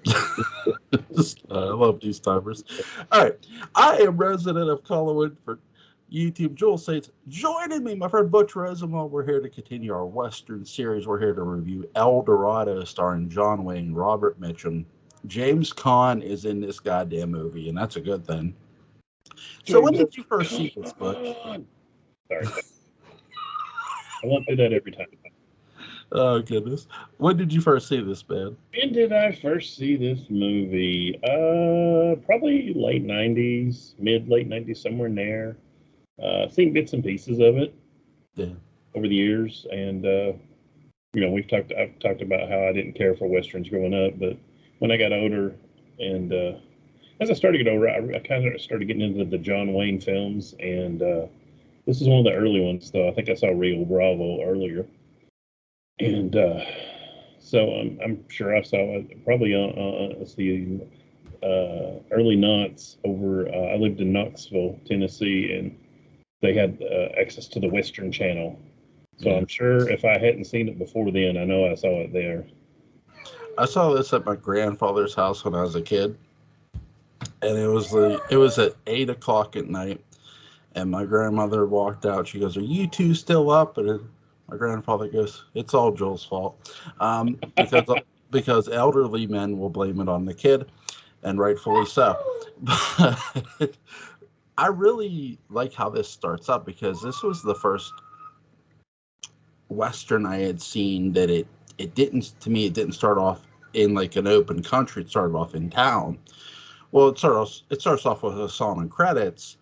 I love these timers. All right. I am resident of Collinwood for YouTube. Joel says, joining me, my friend Butch Rosenbalm. We're here to continue our Western series. We're here to review El Dorado, starring John Wayne, Robert Mitchum. James Caan is in this goddamn movie, and that's a good thing. So, when James did you first see this, Butch? Caan. Sorry, I won't do that every time. Oh, goodness. When did you first see this, man? When did I first see this movie? Probably late '90s, mid late '90s, somewhere in there. Seen bits and pieces of it Yeah. over the years, and I've talked about how I didn't care for westerns growing up, but when I got older, and as I started to get older, I kind of started getting into the John Wayne films, and this is one of the early ones. Though I think I saw Rio Bravo earlier, and so I'm sure I saw it probably let's see, early knots over. I lived in Knoxville, Tennessee, and they had access to the Western Channel. So Yeah. I'm sure if I hadn't seen it before then, I know I saw it there. I saw this at my grandfather's house when I was a kid, and it was at 8 o'clock at night, and my grandmother walked out. She goes, "Are you two still up?" And my grandfather goes, "It's all Joel's fault," because elderly men will blame it on the kid, and rightfully so. But I really like how this starts up because this was the first Western I had seen that it didn't to me it didn't start off in like an open country. It started off in town. Well, it starts off with a song and credits,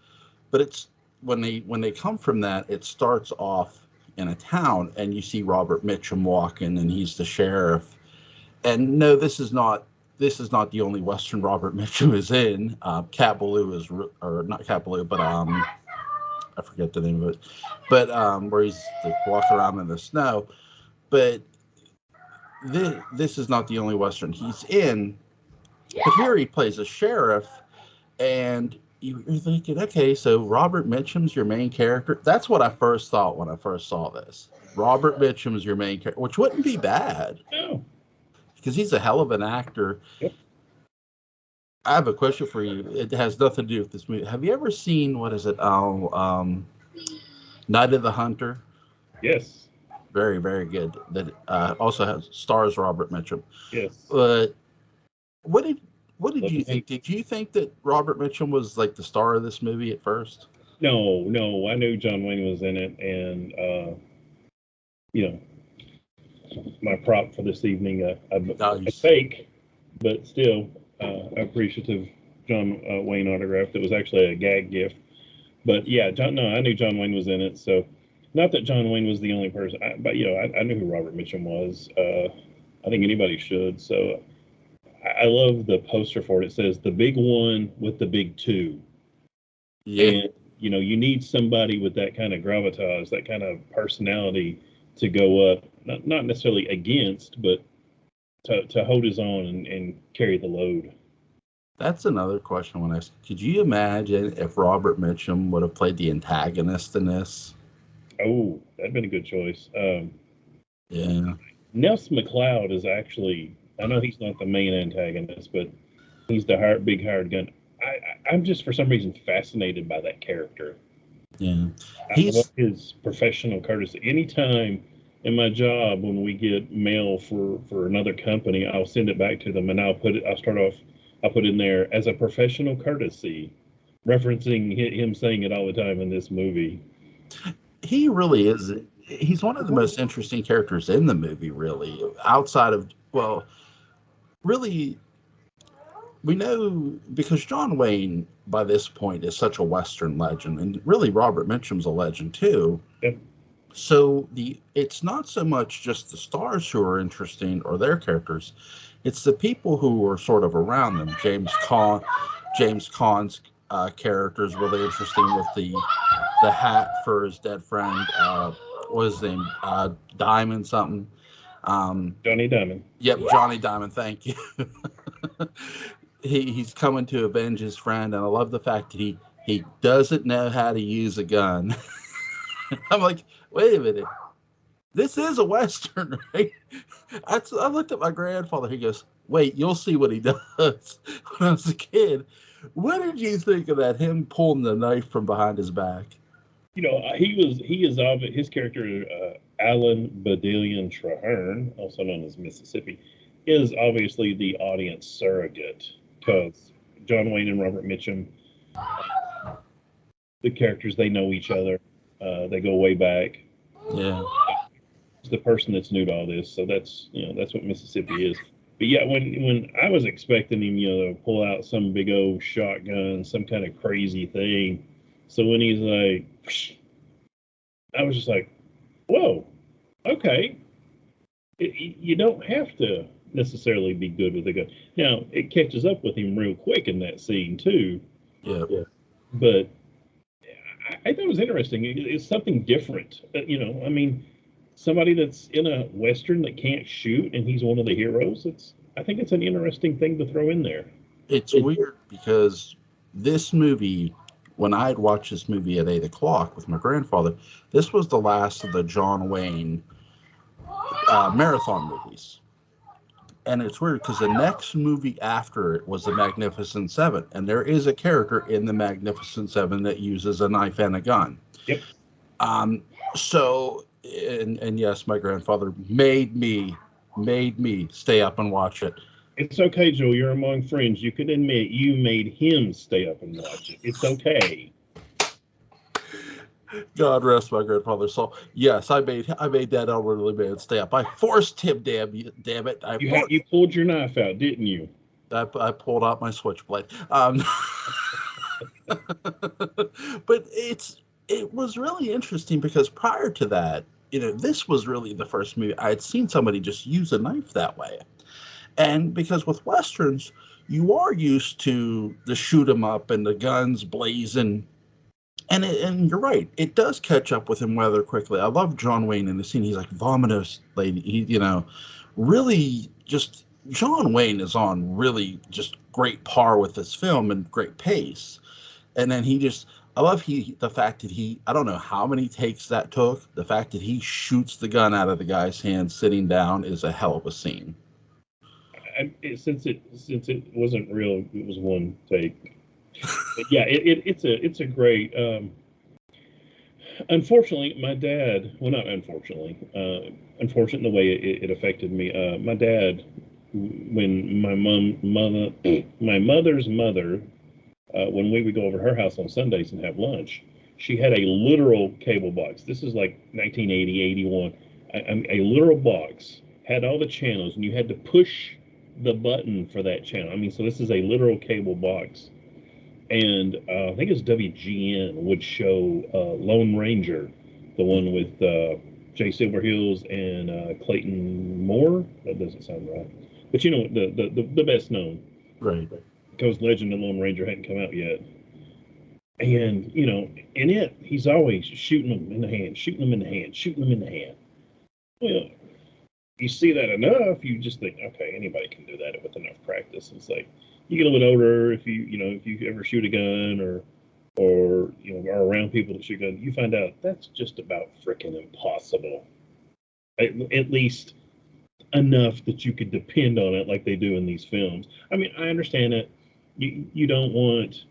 but it's when they come from that, it starts off in a town, and you see Robert Mitchum walking, and he's the sheriff. And no, this is not the only Western Robert Mitchum is in. Cat Ballou is, or not Cat Ballou, but I forget the name of it, but where he's like walking around in the snow. But this is not the only Western he's in. But here he plays a sheriff, and you're thinking, okay, so Robert Mitchum's your main character. That's what I first thought when I first saw this. Robert Mitchum's your main character, which wouldn't be bad No. because he's a hell of an actor. Yep. I have a question for you. It has nothing to do with this movie. Have you ever seen what is it? Oh, Night of the Hunter. Yes. Very, very good. That also has stars Robert Mitchum. Yes. But what did what did Love you the think? Hunt. Did you think that Robert Mitchum was like the star of this movie at first? No, no. I knew John Wayne was in it, and you know, my prop for this evening, a Nice. fake, but still appreciative John Wayne autograph. That was actually a gag gift. But yeah, John. No, I knew John Wayne was in it. So, not that John Wayne was the only person, but I knew who Robert Mitchum was. I think anybody should. So, I love the poster for it. It says the big one with the big two, Yeah, and you need somebody with that kind of gravitas, that kind of personality to go up, not necessarily against, but to hold his own and carry the load. that's another question. Could you imagine if Robert Mitchum would have played the antagonist in this? Oh, that'd been a good choice. Yeah, Nelson McLeod is actually, I know he's not the main antagonist, but he's the big hired gun. I'm just for some reason fascinated by that character. yeah. I love He's his professional courtesy. Anytime in my job when we get mail for another company, I'll send it back to them and I'll start off. I'll put in there as a professional courtesy, referencing him saying it all the time in this movie. he really is. He's one of the most interesting characters in the movie. Really, outside of really we know because John Wayne by this point is such a Western legend, and really Robert Mitchum's a legend too. Yep. So it's not so much just the stars who are interesting or their characters; it's the people who are sort of around them. James Caan's character is really interesting with the hat for his dead friend. What was his name? Diamond something. Um, Johnny Diamond. yep, Johnny Diamond. Thank you. He's coming to avenge his friend, and I love the fact that he doesn't know how to use a gun. I'm like, wait a minute. this is a Western, right? I looked at my grandfather. He goes, wait, you'll see what he does. When I was a kid, what did you think of that? Him pulling the knife from behind his back? He is of his character, Alan Badillion Traherne, also known as Mississippi, is obviously the audience surrogate because John Wayne and Robert Mitchum, the characters, they know each other. They go way back. Yeah. It's the person that's new to all this, so that's what Mississippi is. But yeah, when I was expecting him, to pull out some big old shotgun, some kind of crazy thing. So when he's like, I was just like, whoa, okay. You don't have to necessarily be good with a gun. Now it catches up with him real quick in that scene too. Yeah. But I thought it was interesting. It's something different. I mean, somebody that's in a western that can't shoot and he's one of the heroes. I think it's an interesting thing to throw in there. It's weird because this movie, when I had watched this movie at 8 o'clock with my grandfather, this was the last of the John Wayne marathon movies. And it's weird because the next movie after it was The Magnificent Seven. And there is a character in The Magnificent Seven that uses a knife and a gun. Yep. So, and yes, my grandfather made me stay up and watch it. It's okay, Joe. You're among friends. You can admit you made him stay up and watch it. It's okay. God rest my grandfather's soul. Yes, I made that elderly man stay up. I forced him. Damn it! You pulled your knife out, didn't you? I pulled out my switchblade. But it was really interesting because prior to that, this was really the first movie I had seen somebody just use a knife that way. And because with westerns, you are used to the shoot 'em up and the guns blazing. And you're right, it does catch up with him rather quickly. I love John Wayne in the scene. He's like vomitous lady. Really just John Wayne is on really just great par with this film and great pace. And then I love the fact that I don't know how many takes that took. The fact that he shoots the gun out of the guy's hand sitting down is a hell of a scene. Since it wasn't real, it was one take. But yeah, it's a great. Unfortunately, my dad. Well, not unfortunately. Unfortunate in the way it affected me. My dad, when my mother's mother, when we would go over to her house on Sundays and have lunch, she had a literal cable box. This is like 1980, 81. A literal box had all the channels, and you had to push the button for that channel. I mean, so this is a literal cable box. And I think it's WGN would show Lone Ranger, the one with Jay Silverheels and Clayton Moore. That doesn't sound right, but the best known, right? Because Legend of Lone Ranger hadn't come out yet. And in it, he's always shooting them in the hand, shooting them in the hand, shooting them in the hand. Well, you see that enough, you just think, okay, anybody can do that with enough practice. It's like you get a little bit older, if you ever shoot a gun or are around people that shoot guns, you find out that's just about freaking impossible. At least enough that you could depend on it like they do in these films. I mean, I understand it. You don't want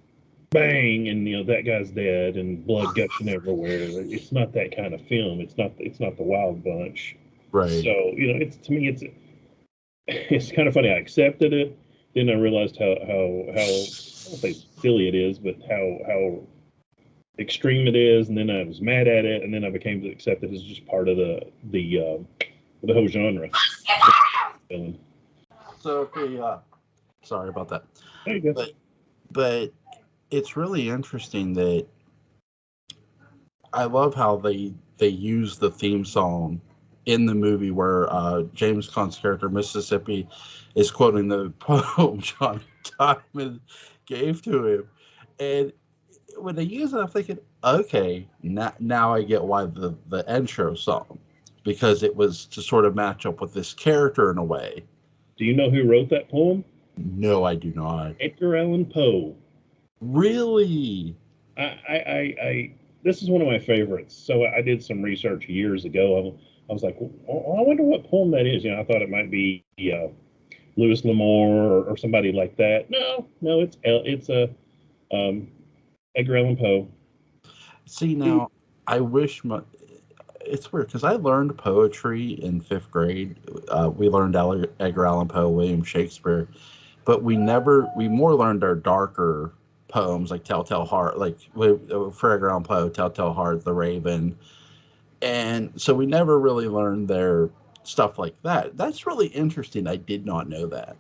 bang and that guy's dead and blood gushing everywhere. It's not that kind of film. It's not the Wild Bunch. Right. So it's kind of funny. I accepted it. Then I realized how I won't say silly it is, but how extreme it is. And then I was mad at it, and then I became to accept it as just part of the whole genre. So sorry about that. There you go. But it's really interesting that I love how they use the theme song in the movie where James Caan's character Mississippi is quoting the poem John Diamond gave to him, and when they use it, I'm thinking, okay, now I get why the intro song, because it was to sort of match up with this character in a way. Do you know who wrote that poem? No, I do not. Edgar Allan Poe. Really? This is one of my favorites. So I did some research years ago. I was like, well, I wonder what poem that is. I thought it might be Louis L'Amour or somebody like that. No, it's a Edgar Allan Poe. See, now, I wish it's weird because I learned poetry in fifth grade. We learned Edgar Allan Poe, William Shakespeare, but we more learned our darker poems like Telltale Heart, like for Edgar Allan Poe, Telltale Heart, The Raven, and so we never really learned their stuff like that. That's really interesting. I did not know that.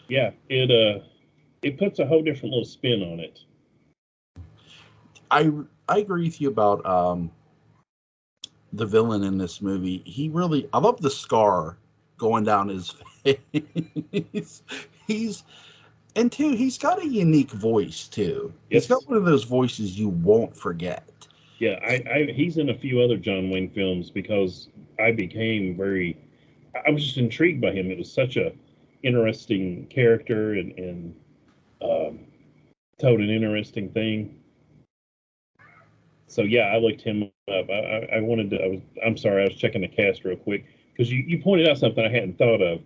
Yeah, it puts a whole different little spin on it. I agree with you about the villain in this movie. I love the scar going down his face. he's and two, he's got a unique voice too. Yes. He's got one of those voices you won't forget. Yeah, he's in a few other John Wayne films because I was just intrigued by him. It was such a interesting character and um, told an interesting thing. So yeah, I looked him up. I wanted to. I'm sorry, I was checking the cast real quick because you pointed out something I hadn't thought of.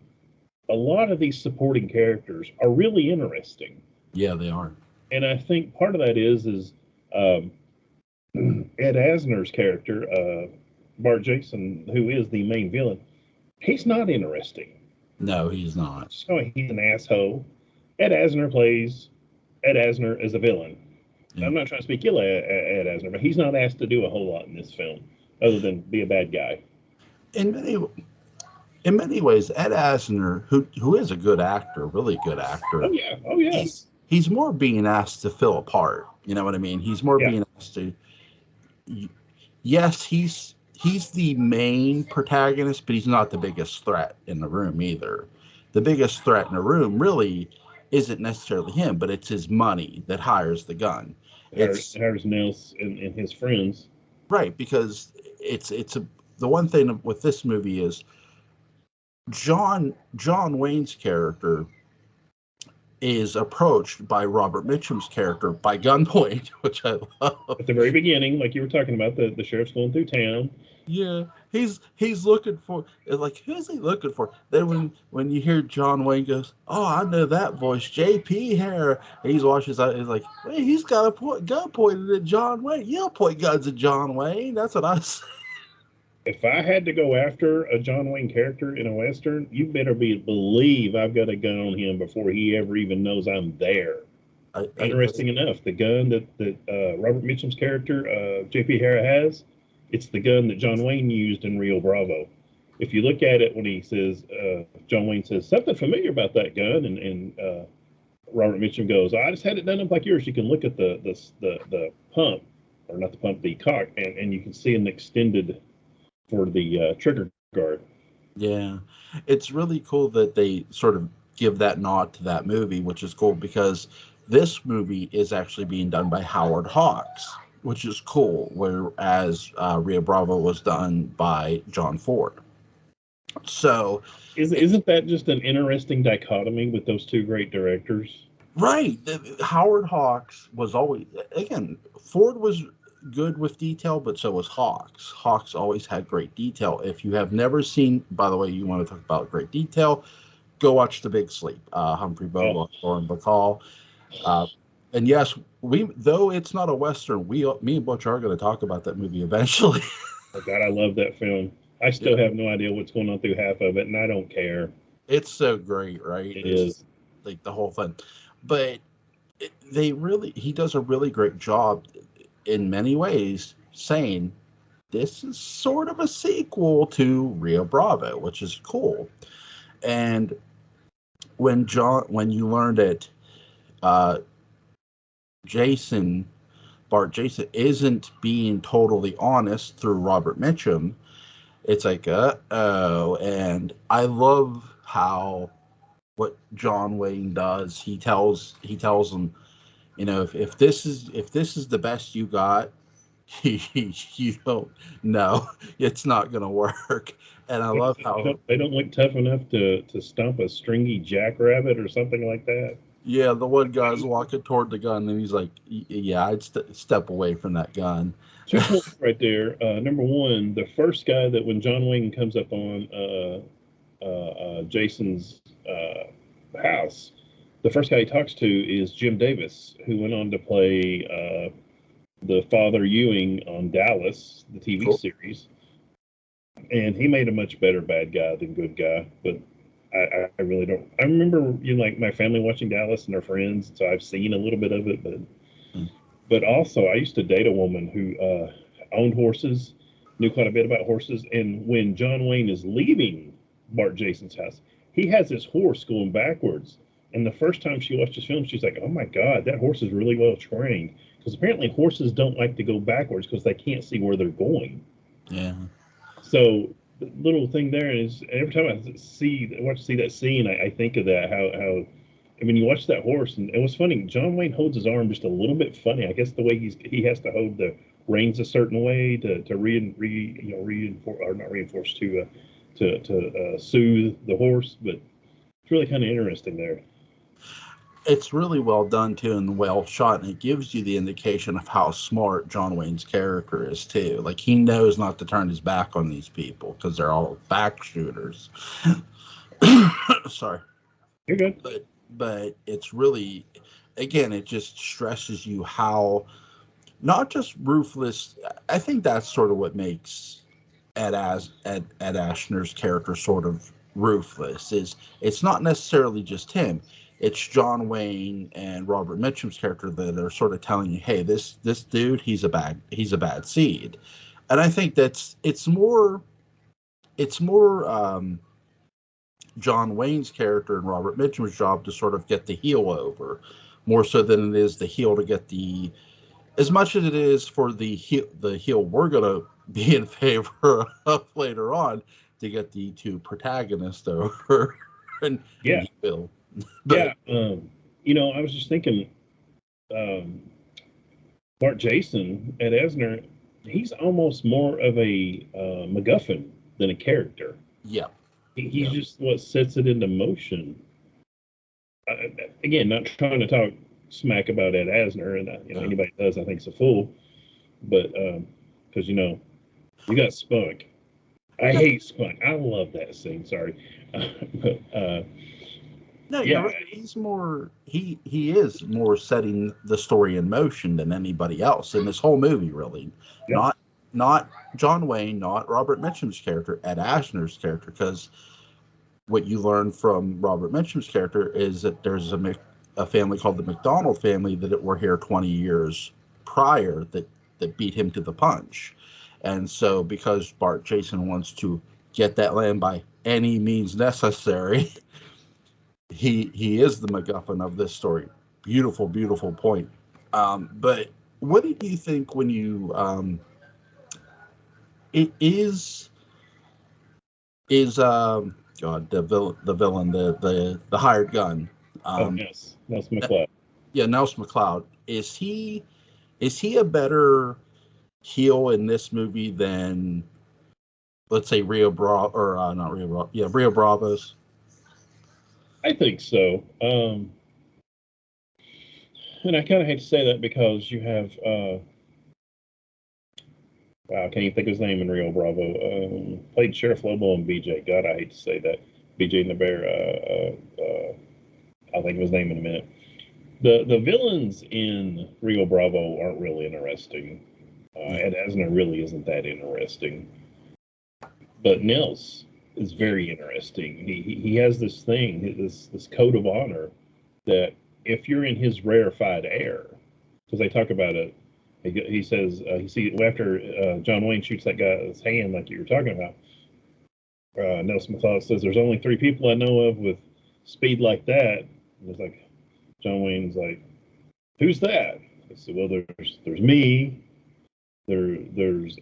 A lot of these supporting characters are really interesting. Yeah, they are. And I think part of that is um, Ed Asner's character, Bart Jason, who is the main villain. He's not interesting. No, he's not. So he's an asshole. Ed Asner plays Ed Asner as a villain. Yeah. I'm not trying to speak ill at Ed Asner, but he's not asked to do a whole lot in this film other than be a bad guy. In many ways, Ed Asner, who is a good actor, really good actor. Oh yeah. He's more being asked to fill a part. You know what I mean? He's more being asked to. Yes, he's the main protagonist, but he's not the biggest threat in the room either. The biggest threat in the room really isn't necessarily him, but it's his money that hires the gun. It hires Nels and his friends. Right, because the one thing with this movie is John Wayne's character is approached by Robert Mitchum's character by gunpoint, which I love. At the very beginning, like you were talking about, the sheriff's going through town. Yeah, he's looking for, like, who's he looking for? Then when you hear John Wayne goes, oh, I know that voice, J.P. Hare. And he's watching his eyes, he's like, hey, he's got a gun pointed at John Wayne. You don't point guns at John Wayne. That's what I say. If I had to go after a John Wayne character in a Western, you better believe I've got a gun on him before he ever even knows I'm there. Interesting enough, the gun that Robert Mitchum's character, J.P. Hare, has, it's the gun that John Wayne used in Rio Bravo. If you look at it when he says, John Wayne says, something familiar about that gun, and Robert Mitchum goes, I just had it done up like yours. You can look at the pump, or not the pump, the cock, and you can see an extended for the trigger guard. Yeah, it's really cool that they sort of give that nod to that movie, which is cool because this movie is actually being done by Howard Hawks, which is cool, whereas Rio Bravo was done by John Ford. So isn't that just an interesting dichotomy with those two great directors? Right. Howard Hawks was always, again, Ford was good with detail, but so was Hawks. Hawks always had great detail. If you have never seen, by the way, you want to talk about great detail, go watch The Big Sleep. Humphrey Bogart, Lauren Bacall. And yes, though it's not a Western, me and Butch are going to talk about that movie eventually. Oh God, I love that film. I still have no idea what's going on through half of it, and I don't care. It's so great, right? It is. Like the whole thing. But he does a really great job in many ways saying this is sort of a sequel to Rio Bravo, which is cool. And when you learned it, Bart Jason isn't being totally honest through Robert Mitchum, it's like, uh-oh. And I love how what John Wayne does. He tells him, if this is the best you got, you don't know, it's not going to work. And I love how they don't look tough enough to stomp a stringy jackrabbit or something like that. Yeah, the one guy's walking toward the gun, and he's like, "Yeah, I'd step away from that gun." 2 points right there. Number one, the first guy that when John Wayne comes up on Jason's house, the first guy he talks to is Jim Davis, who went on to play the Father Ewing on Dallas, the TV Cool. series, and he made a much better bad guy than good guy. But I really don't. I remember like my family watching Dallas and their friends, so I've seen a little bit of it. But also, I used to date a woman who owned horses, knew quite a bit about horses, and when John Wayne is leaving Bart Jason's house, he has his horse going backwards. And the first time she watched his film, she's like, "Oh my God, that horse is really well trained." Because apparently horses don't like to go backwards because they can't see where they're going. Yeah. So the little thing there is every time I see that scene, I think of that how I mean you watch that horse and it was funny. John Wayne holds his arm just a little bit funny. I guess the way he has to hold the reins a certain way to reinforce or not reinforce to soothe the horse, but it's really kind of interesting there. It's really well done too and well shot, and it gives you the indication of how smart John Wayne's character is too. Like he knows not to turn his back on these people because they're all back shooters. Sorry. You're good. But it's really, again, it just stresses you how not just ruthless. I think that's sort of what makes Ed Ashner's character sort of ruthless. Is it's not necessarily just him. It's John Wayne and Robert Mitchum's character that are sort of telling you, hey, this dude, he's a bad seed. And I think it's more John Wayne's character and Robert Mitchum's job to sort of get the heel over, more so than it is the heel to get the, as much as it is for the heel we're gonna be in favor of later on to get the two protagonists over and Bill. But, I was just thinking, um, Bart Jason at Esner, he's almost more of a MacGuffin than a character. Yeah. He's just what sets it into motion. Again, not trying to talk smack about Ed Asner, and anybody does, I think, is a fool. But because you got Spunk. I hate Spunk. I love that scene. Sorry, but no, yeah, right. He's more he is more setting the story in motion than anybody else in this whole movie, really. Yep. Not John Wayne, not Robert Mitchum's character, Ed Ashner's character, because what you learn from Robert Mitchum's character is that there's a family called the McDonald family that were here 20 years prior that beat him to the punch. And so because Bart Jason wants to get that land by any means necessary, he is the MacGuffin of this story. Beautiful, beautiful point. But what did you think when you it is God, the villain, the hired gun. Yes, Nelson McLeod. Yeah, Nelson McLeod. Is he a better heel in this movie than, let's say, Rio Bravo, or not Rio Bravo? Yeah, Rio Bravos. I think so. And I kind of hate to say that because you have wow, I can't even think of his name in Rio Bravo. Played Sheriff Lobo and BJ. God, I hate to say that. BJ and the Bear. I'll think of his name in a minute. The villains in Rio Bravo aren't really interesting. Ed Asner really isn't that interesting. But Nils is very interesting. He has this thing, this code of honor that if you're in his rarefied air, because they talk about it. He says after John Wayne shoots that guy's hand, like you were talking about. Nelson McLeod says, "There's only 3 people I know of with speed like that." And it's like John Wayne's like, "Who's that?" I said, "Well, there's me. There's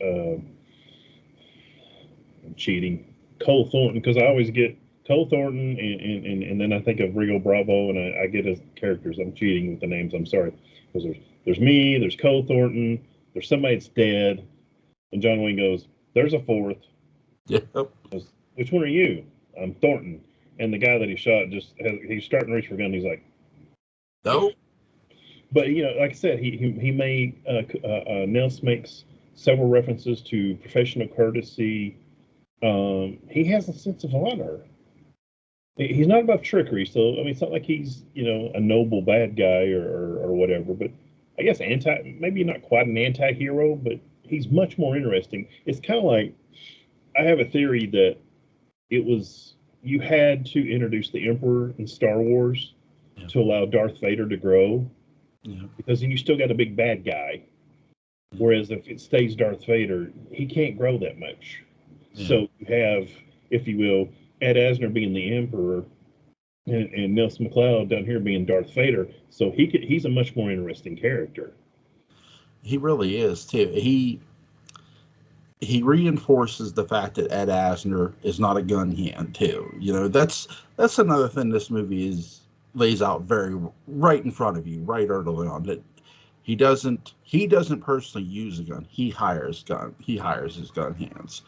I'm cheating, Cole Thornton, because I always get Cole Thornton and then I think of Rio Bravo and I get his characters. I'm cheating with the names. I'm sorry, because there's me, there's Cole Thornton, there's somebody that's dead, and John Wayne goes, "There's a 4th." Yep. Goes, "Which one are you?" "I'm Thornton." And the guy that he shot he's starting to reach for a gun. He's like, Nope. But like I said, he made Nels makes several references to professional courtesy. He has a sense of honor. He's not above trickery, so I mean, it's not like he's a noble bad guy or whatever. But I guess maybe not quite an anti-hero, but he's much more interesting. It's kind of like I have a theory that it was you had to introduce the Emperor in Star Wars to allow Darth Vader to grow, because then you still got a big bad guy. Whereas if it stays Darth Vader, he can't grow that much. So you have, if you will, Ed Asner being the Emperor, and Nelson McLeod down here being Darth Vader. So he's a much more interesting character. He really is too. He reinforces the fact that Ed Asner is not a gun hand too. That's another thing this movie lays out very right in front of you, right early on, that he doesn't personally use a gun. He hires his gun hands.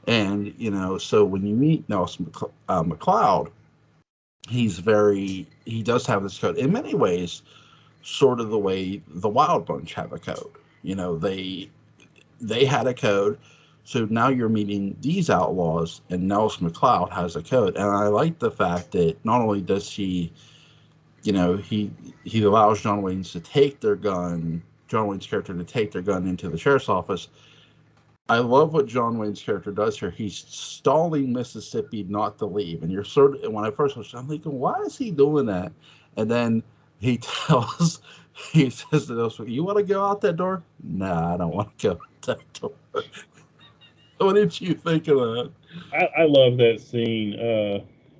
And so when you meet Nelson McLeod, he does have this code in many ways, sort of the way the Wild Bunch have a code. They had a code. So now you're meeting these outlaws, and Nelson McLeod has a code. And I like the fact that not only does he allows John Wayne's character to take their gun into the sheriff's office. I love what John Wayne's character does here. He's stalling Mississippi not to leave. And when I first watched it, I'm thinking, why is he doing that? And then he says to those, you want to go out that door? Nah, I don't want to go out that door. What did you think of that? I love that scene.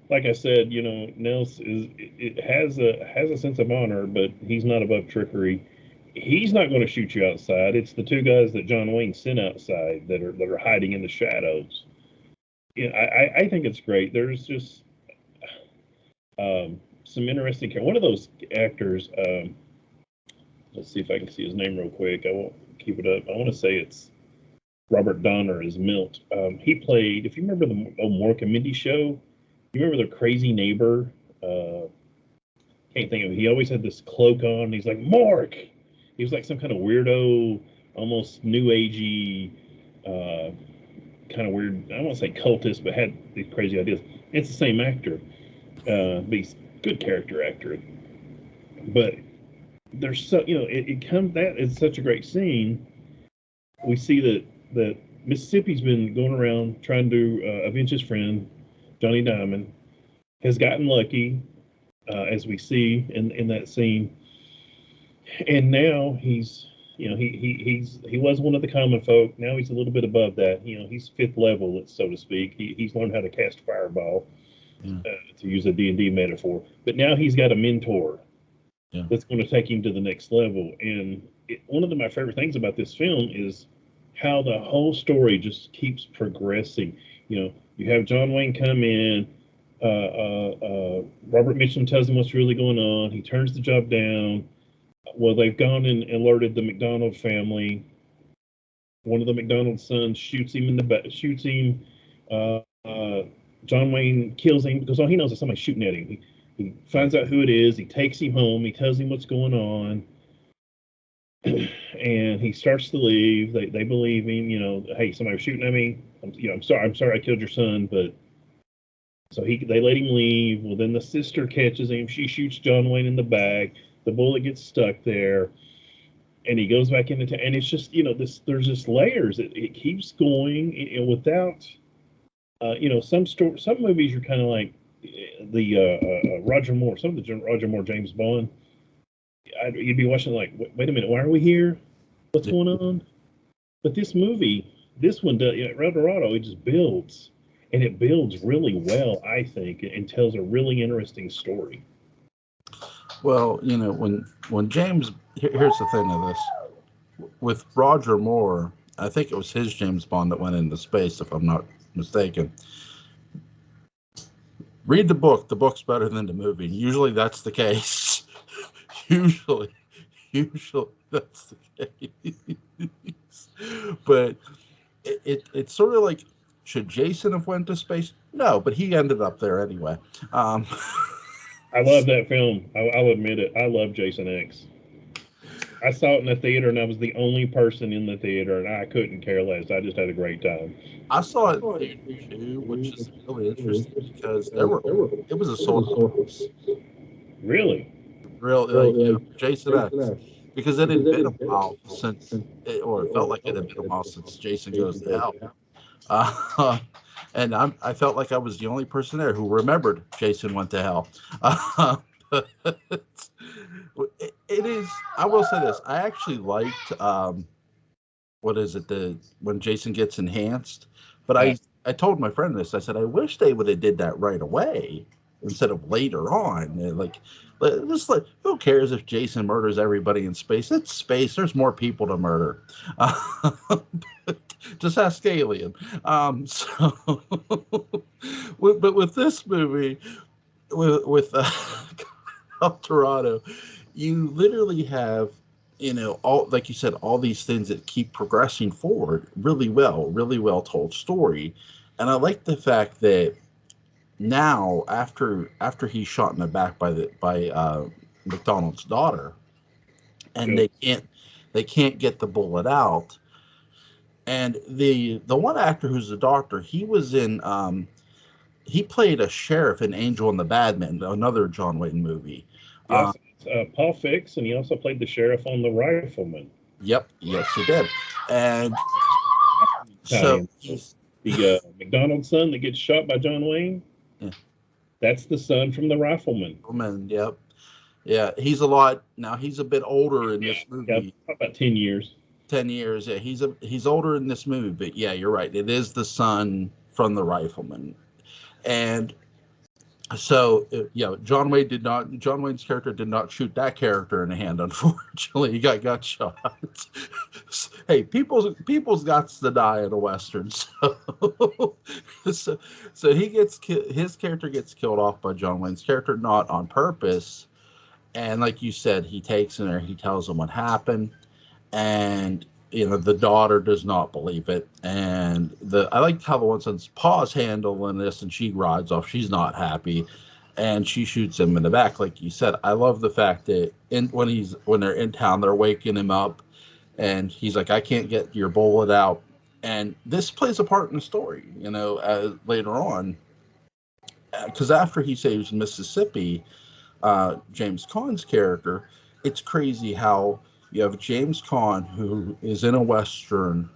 Like I said, Nels has a sense of honor, but he's not above trickery. He's not going to shoot you outside. It's the two guys that John Wayne sent outside that are hiding in the shadows. I think it's great. There's just some interesting. One of those actors. Let's see if I can see his name real quick. I won't keep it up. I want to say it's Robert Donner as Milt. He played. If you remember the Mork and Mindy show, you remember their crazy neighbor. Can't think of it. He always had this cloak on. He's like Mork. He was like some kind of weirdo, almost new agey, kind of weird. I don't want to say cultist, but had these crazy ideas. It's the same actor, but he's a good character actor. But there's it's such a great scene. We see that Mississippi's been going around trying to avenge his friend Johnny Diamond. Has gotten lucky, as we see in that scene. And now he's he was one of the common folk. Now he's a little bit above that. He's fifth level, so to speak. He's learned how to cast fireball, to use a D&D metaphor. But now he's got a mentor that's going to take him to the next level. And one of my favorite things about this film is how the whole story just keeps progressing. You have John Wayne come in. Robert Mitchum tells him what's really going on. He turns the job down. Well, they've gone and alerted the McDonald family. One of the McDonald sons shoots him in the back. Shoots him. John Wayne kills him because all he knows is somebody shooting at him. He finds out who it is. He takes him home. He tells him what's going on, and he starts to leave. They believe him. Hey, somebody was shooting at me. I'm sorry I killed your son, but. So they let him leave. Well, then the sister catches him. She shoots John Wayne in the back. The bullet gets stuck there, and he goes back into town. And it's just there's just layers. It keeps going without some movies you're kind of like the Roger Moore. Some of the Roger Moore James Bond. You'd be watching like, wait a minute, why are we here? What's going on? But this one does. Dorado, it just builds. And it builds really well, I think, and tells a really interesting story. Well, when James, here's the thing of this. With Roger Moore, I think it was his James Bond that went into space, if I'm not mistaken. Read the book. The book's better than the movie. Usually that's the case. Usually that's the case. But it's sort of like, should Jason have went to space? No, but he ended up there anyway. I love that film. I'll admit it. I love Jason X. I saw it in the theater, and I was the only person in the theater, and I couldn't care less. I just had a great time. I saw it in theater too, which is really interesting because it was a sold out house. Really? Really, like Jason X, because it had been a while since, or it felt like it had been a while since Jason Goes to Hell. Uh, and I felt like I was the only person there who remembered Jason Went to Hell. But it is. I will say this. I actually liked what is it, the when Jason gets enhanced. But Yeah. I told my friend this. I said I wish they would have did that right away instead of later on. And like, just like, who cares if Jason murders everybody in space? It's space. There's more people to murder. Just ask Alien. So, but with this movie, with Dorado, you literally have, all, like you said, all these things that keep progressing forward really well told story. And I like the fact that now, after he's shot in the back by McDonald's daughter, and Yep. they can't get the bullet out. And the one actor who's the doctor, he was in he played a sheriff in Angel and the Badman, another John Wayne movie. Yes. Paul Fix, and he also played the sheriff on The Rifleman. Yep, yes, he did. And so Italian. The McDonald's son that gets shot by John Wayne. Yeah. That's the son from The Rifleman. Yep, yeah, he's a lot now. He's a bit older in this movie. Yeah, about 10 years. 10 years. Yeah, he's older in this movie, but yeah, you're right. It is the son from The Rifleman, and so John Wayne's character did not shoot that character in the hand. Unfortunately, he got shot. Hey, people's got to die in a western. So his character gets killed off by John Wayne's character, not on purpose. And like you said, he takes in there, he tells him what happened, and the daughter does not believe it. And I like how the one son's pa's handling this, and she rides off. She's not happy, and she shoots him in the back. Like you said, I love the fact that when they're in town, they're waking him up, and he's like, "I can't get your bullet out." And this plays a part in the story, later on, because after he saves Mississippi, James Caan's character, it's crazy how you have James Caan, who is in a Western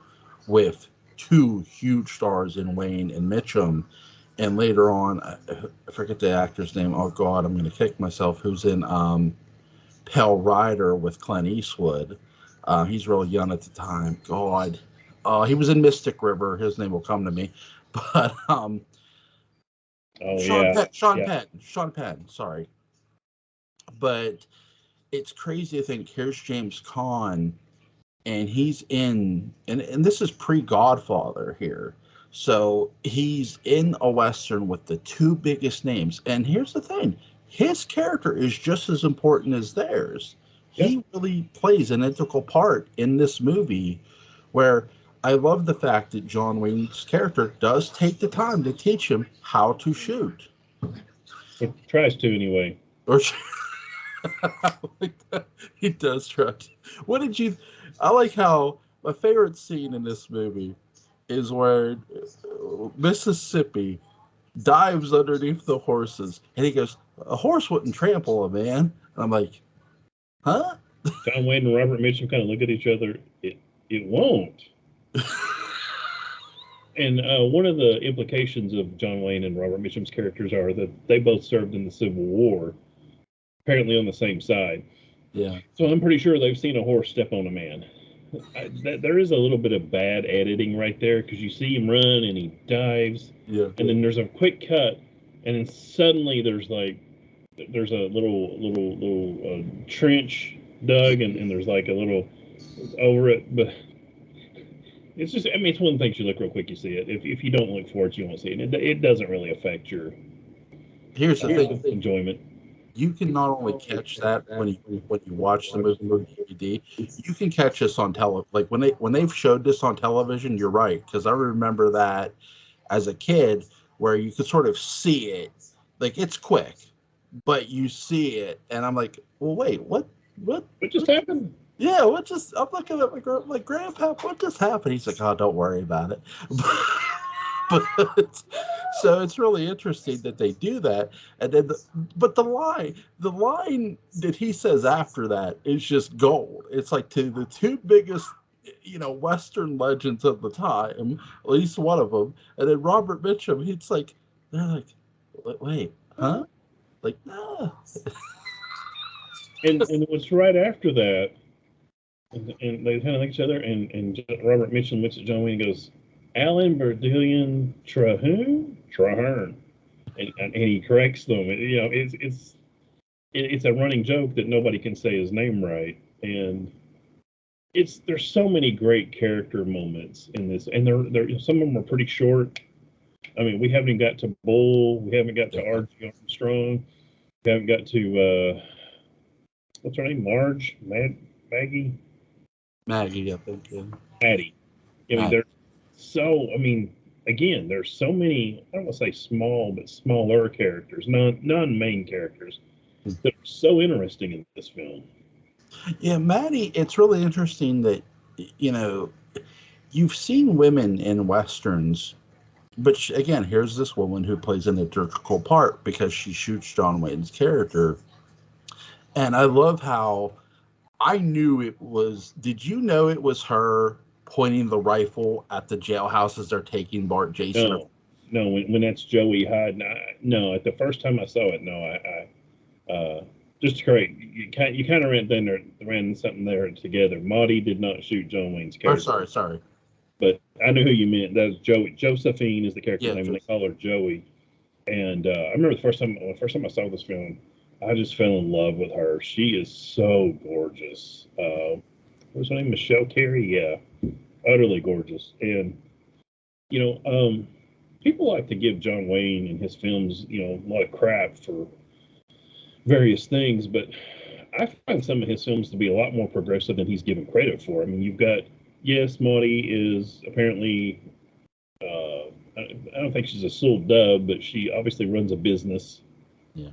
with two huge stars in Wayne and Mitchum. And later on, I forget the actor's name. Oh, God, I'm going to kick myself. Who's in Pale Rider with Clint Eastwood. He's real young at the time. God. He was in Mystic River. His name will come to me. But Sean Penn, sorry. But it's crazy to think here's James Caan, and he's in, and this is pre-Godfather here. So he's in a Western with the two biggest names. And here's the thing, his character is just as important as theirs. Yep. He really plays an integral part in this movie, where I love the fact that John Wayne's character does take the time to teach him how to shoot. It tries to, anyway. Or he does try. What did you? I like how my favorite scene in this movie is where Mississippi dives underneath the horses, and he goes, "A horse wouldn't trample a man." And I'm like, "Huh?" John Wayne and Robert Mitchum kind of look at each other. It won't. And one of the implications of John Wayne and Robert Mitchum's characters are that they both served in the Civil War, apparently on the same side. Yeah. So I'm pretty sure they've seen a horse step on a man. There is a little bit of bad editing right there, because you see him run and he dives, and then there's a quick cut, and then suddenly there's a little trench dug, and there's like a little over it, but it's just, I mean, it's one of the things you look real quick, you see it. If you don't look for it, you won't see it. It doesn't really affect your enjoyment. You can not only catch that when you watch the movie on DVD, you can catch this on television. Like when they've showed this on television, you're right, because I remember that as a kid, where you could sort of see it. Like, it's quick, but you see it, and I'm like, well, wait, what, What just happened? yeah, what just? I'm looking at my grandpa. What just happened? He's like, oh, don't worry about it. But so it's really interesting that they do that, and then but the line that he says after that is just gold. It's like to the two biggest, Western legends of the time, at least one of them, and then Robert Mitchum. He's like, they're like, wait, huh? Like, no. And it was right after that, and they kind of like each other, and Robert Mitchum looks at John Wayne and goes, Alan Berdillion Traherne, and he corrects them. It's a running joke that nobody can say his name right, and there's so many great character moments in this, and they're some of them are pretty short. I mean, we haven't even got to Bull, we haven't got to R.G. Armstrong, we haven't got to what's her name, Maggie, Maggie, I think, yeah. Maddie. I mean, again, there's so many. I don't want to say small, but smaller characters, non-main characters that are so interesting in this film. Yeah, Maddie, it's really interesting that, you've seen women in Westerns, but again, here's this woman who plays an integral part because she shoots John Wayne's character. And I love how I knew it was. Did you know it was her pointing the rifle at the jailhouse as they're taking Bart Jason? No, when that's Joey Hyde. No, at the first time I saw it, no, just to correct, you kind of ran something there together. Maudie did not shoot John Wayne's character. Oh, sorry. But I knew who you meant. That's Joey. Josephine is the character's name, and they call her Joey. And I remember the first time I saw this film, I just fell in love with her. She is so gorgeous. What's her name? Michelle Carey? Yeah, utterly gorgeous. And people like to give John Wayne and his films, a lot of crap for various things, but I find some of his films to be a lot more progressive than he's given credit for. I mean, you've got, yes, Maudie is apparently, I don't think she's a soul dub, but she obviously runs a business. Yeah.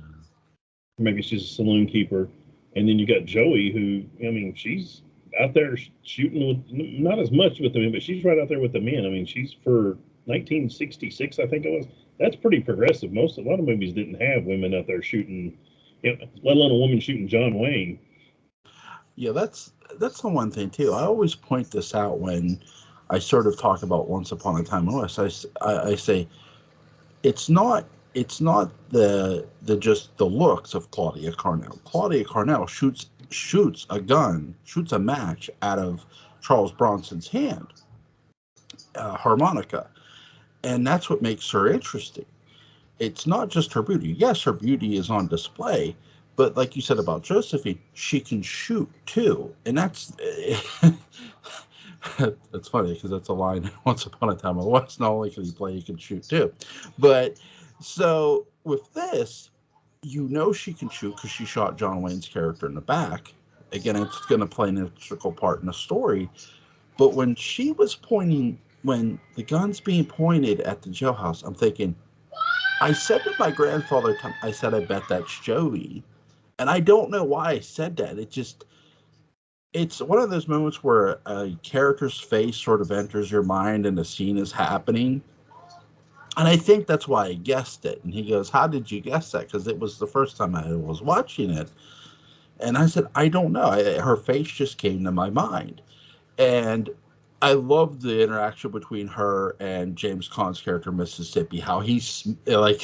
Maybe she's a saloon keeper. And then you got Joey, who, I mean, she's out there shooting with, not as much with the men, but she's right out there with the men. I mean, she's for 1966, I think it was. That's pretty progressive. A lot of movies didn't have women out there shooting, let alone a woman shooting John Wayne. Yeah, that's the one thing too. I always point this out when I sort of talk about Once Upon a Time in the West. I say it's not the just the looks of Claudia Carnell. Claudia Carnell shoots a gun, shoots a match out of Charles Bronson's hand, harmonica, and that's what makes her interesting. It's not just her beauty. Yes, her beauty is on display, but like you said about Josephine, she can shoot too, and that's that's funny because that's a line. Once upon a time in the West, not only can he play, he can shoot too. But so with this, she can shoot because she shot John Wayne's character in the back. Again, it's going to play an integral part in the story. But when the gun's being pointed at the jailhouse, I'm thinking, I said to my grandfather, I said, I bet that's Joey. And I don't know why I said that. It's one of those moments where a character's face sort of enters your mind and the scene is happening. And I think that's why I guessed it. And he goes, how did you guess that? Because it was the first time I was watching it. And I said, I don't know. Her face just came to my mind. And I love the interaction between her and James Caan's character, Mississippi, how they're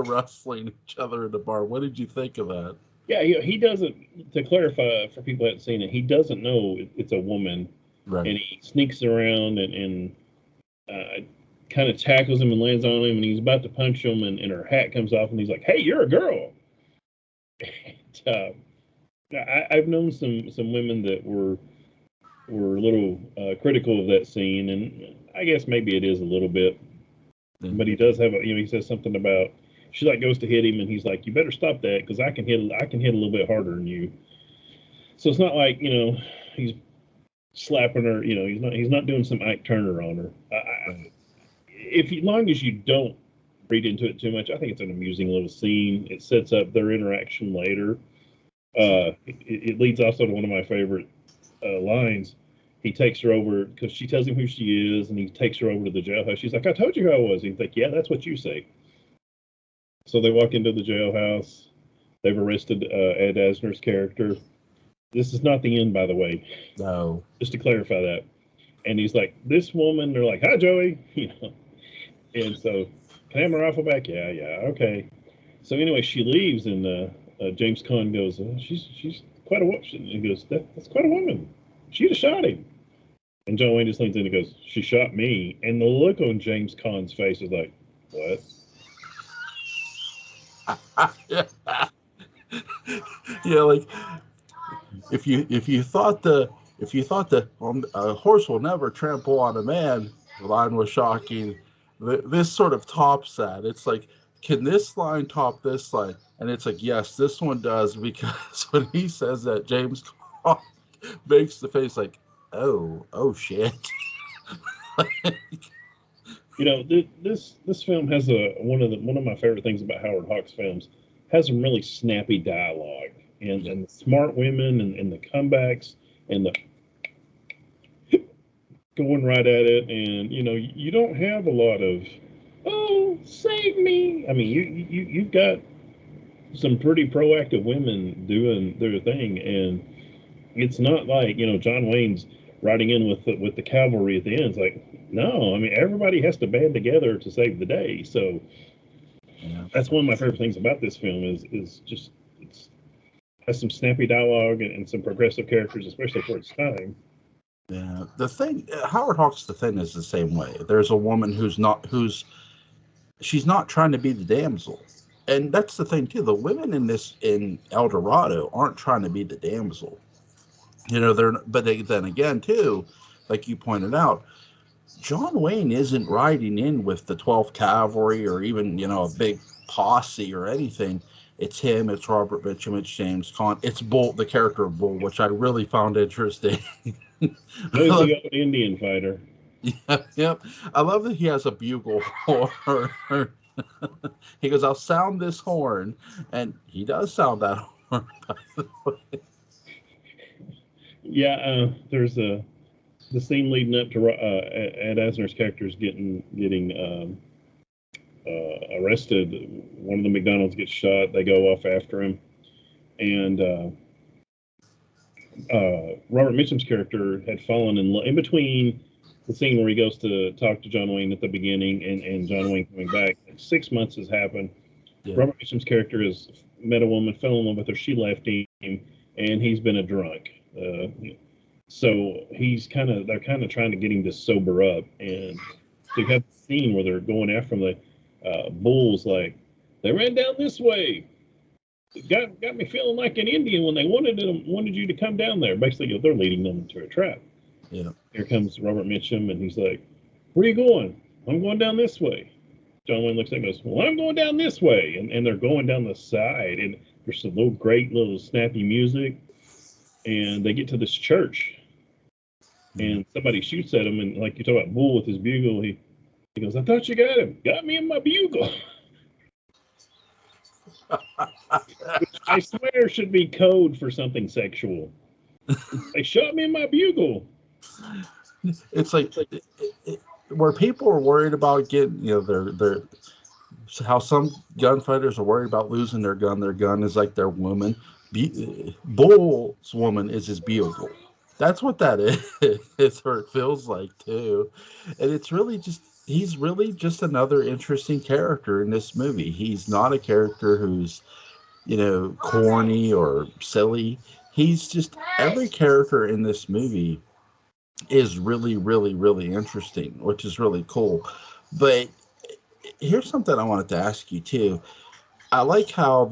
wrestling each other in the bar. What did you think of that? Yeah, he doesn't, to clarify for people who haven't seen it, he doesn't know it's a woman. Right. And he sneaks around and kind of tackles him and lands on him, and he's about to punch him, and her hat comes off, and he's like, hey, you're a girl. And, I've known some women that were a little critical of that scene, and I guess maybe it is a little bit. Mm-hmm. But he does have he says something about, she goes to hit him, and he's like, you better stop that because I can hit a little bit harder than you. So it's not like he's slapping her. He's not doing some Ike Turner on her. As long as you don't read into it too much. I think it's an amusing little scene. It sets up their interaction later. It leads also to one of my favorite lines. He takes her over because she tells him who she is, and he takes her over to the jailhouse. She's like, "I told you who I was." He's like, "Yeah, that's what you say." So they walk into the jailhouse. They've arrested Ed Asner's character. This is not the end, by the way. No. Just to clarify that. And he's like, "This woman." They're like, "Hi, Joey." You know. And so, "Can I have my rifle back?" "Yeah, yeah, okay." So anyway, she leaves, and James Caan goes, "She's quite a woman." He goes, "That's quite a woman. She'd have shot him." And John Wayne just leans in and goes, "She shot me." And the look on James Caan's face is like, "What?" Yeah, like if you thought the a horse will never trample on a man, the line was shocking. This sort of tops that. It's like, can this line top this line? And it's like, yes, this one does, because when he says that, James Caan makes the face like, oh shit. You know, this film has one of my favorite things about Howard Hawks films, has some really snappy dialogue, and the smart women, and the comebacks, and the going right at it. And you know, you don't have a lot of, "Oh, save me." I mean, you've got some pretty proactive women doing their thing, and it's not like, you know, John Wayne's riding in with the cavalry at the end. It's like, no, I mean, everybody has to band together to save the day. So Yeah. that's one of my favorite things about this film is just it's has some snappy dialogue, and some progressive characters, especially for its time. Yeah, the thing, Howard Hawks, the thing is the same way. There's a woman she's not trying to be the damsel, and that's the thing too. The women in El Dorado aren't trying to be the damsel. You know, then again too, like you pointed out, John Wayne isn't riding in with the 12th Cavalry or even, you know, a big posse or anything. It's him, it's Robert Mitchum, it's James Caan, it's Bull, the character of Bull, which I really found interesting. Lazy old Indian fighter. Yep. I love that he has a bugle horn. He goes, "I'll sound this horn," and he does sound that horn. By the way. Yeah, there's the scene leading up to Ed Asner's characters getting arrested. One of the McDonald's gets shot. They go off after him, and Robert Mitchum's character had fallen in between the scene where he goes to talk to John Wayne at the beginning, and John Wayne coming back. 6 months has happened. Yeah. Robert Mitchum's character has met a woman, fell in love with her. She left him, and he's been a drunk. So they're kind of trying to get him to sober up, and you have the scene where they're going after him. The Bull's like, "They ran down this way. It got me feeling like an Indian when they wanted you to come down there." Basically, they're leading them into a trap. Yeah. Here comes Robert Mitchum, and he's like, "Where are you going?" "I'm going down this way." John Wayne looks at him and goes, "Well, I'm going down this way," and they're going down the side, and there's some great little snappy music, and they get to this church, and somebody shoots at him, and like you talk about Bull with his bugle, he goes, "I thought you got him. Got me in my bugle." Which I swear should be code for something sexual. They shot me in my bugle. It's like where people are worried about getting, you know, their how some gunfighters are worried about losing their gun. Their gun is like their woman. Bull's woman is his bugle. That's what that is, or it feels like too. And it's really just, he's really just another interesting character in this movie. He's not a character who's, you know, corny or silly. He's just, every character in this movie is really, really, really interesting, which is really cool. But here's something I wanted to ask you too. I like how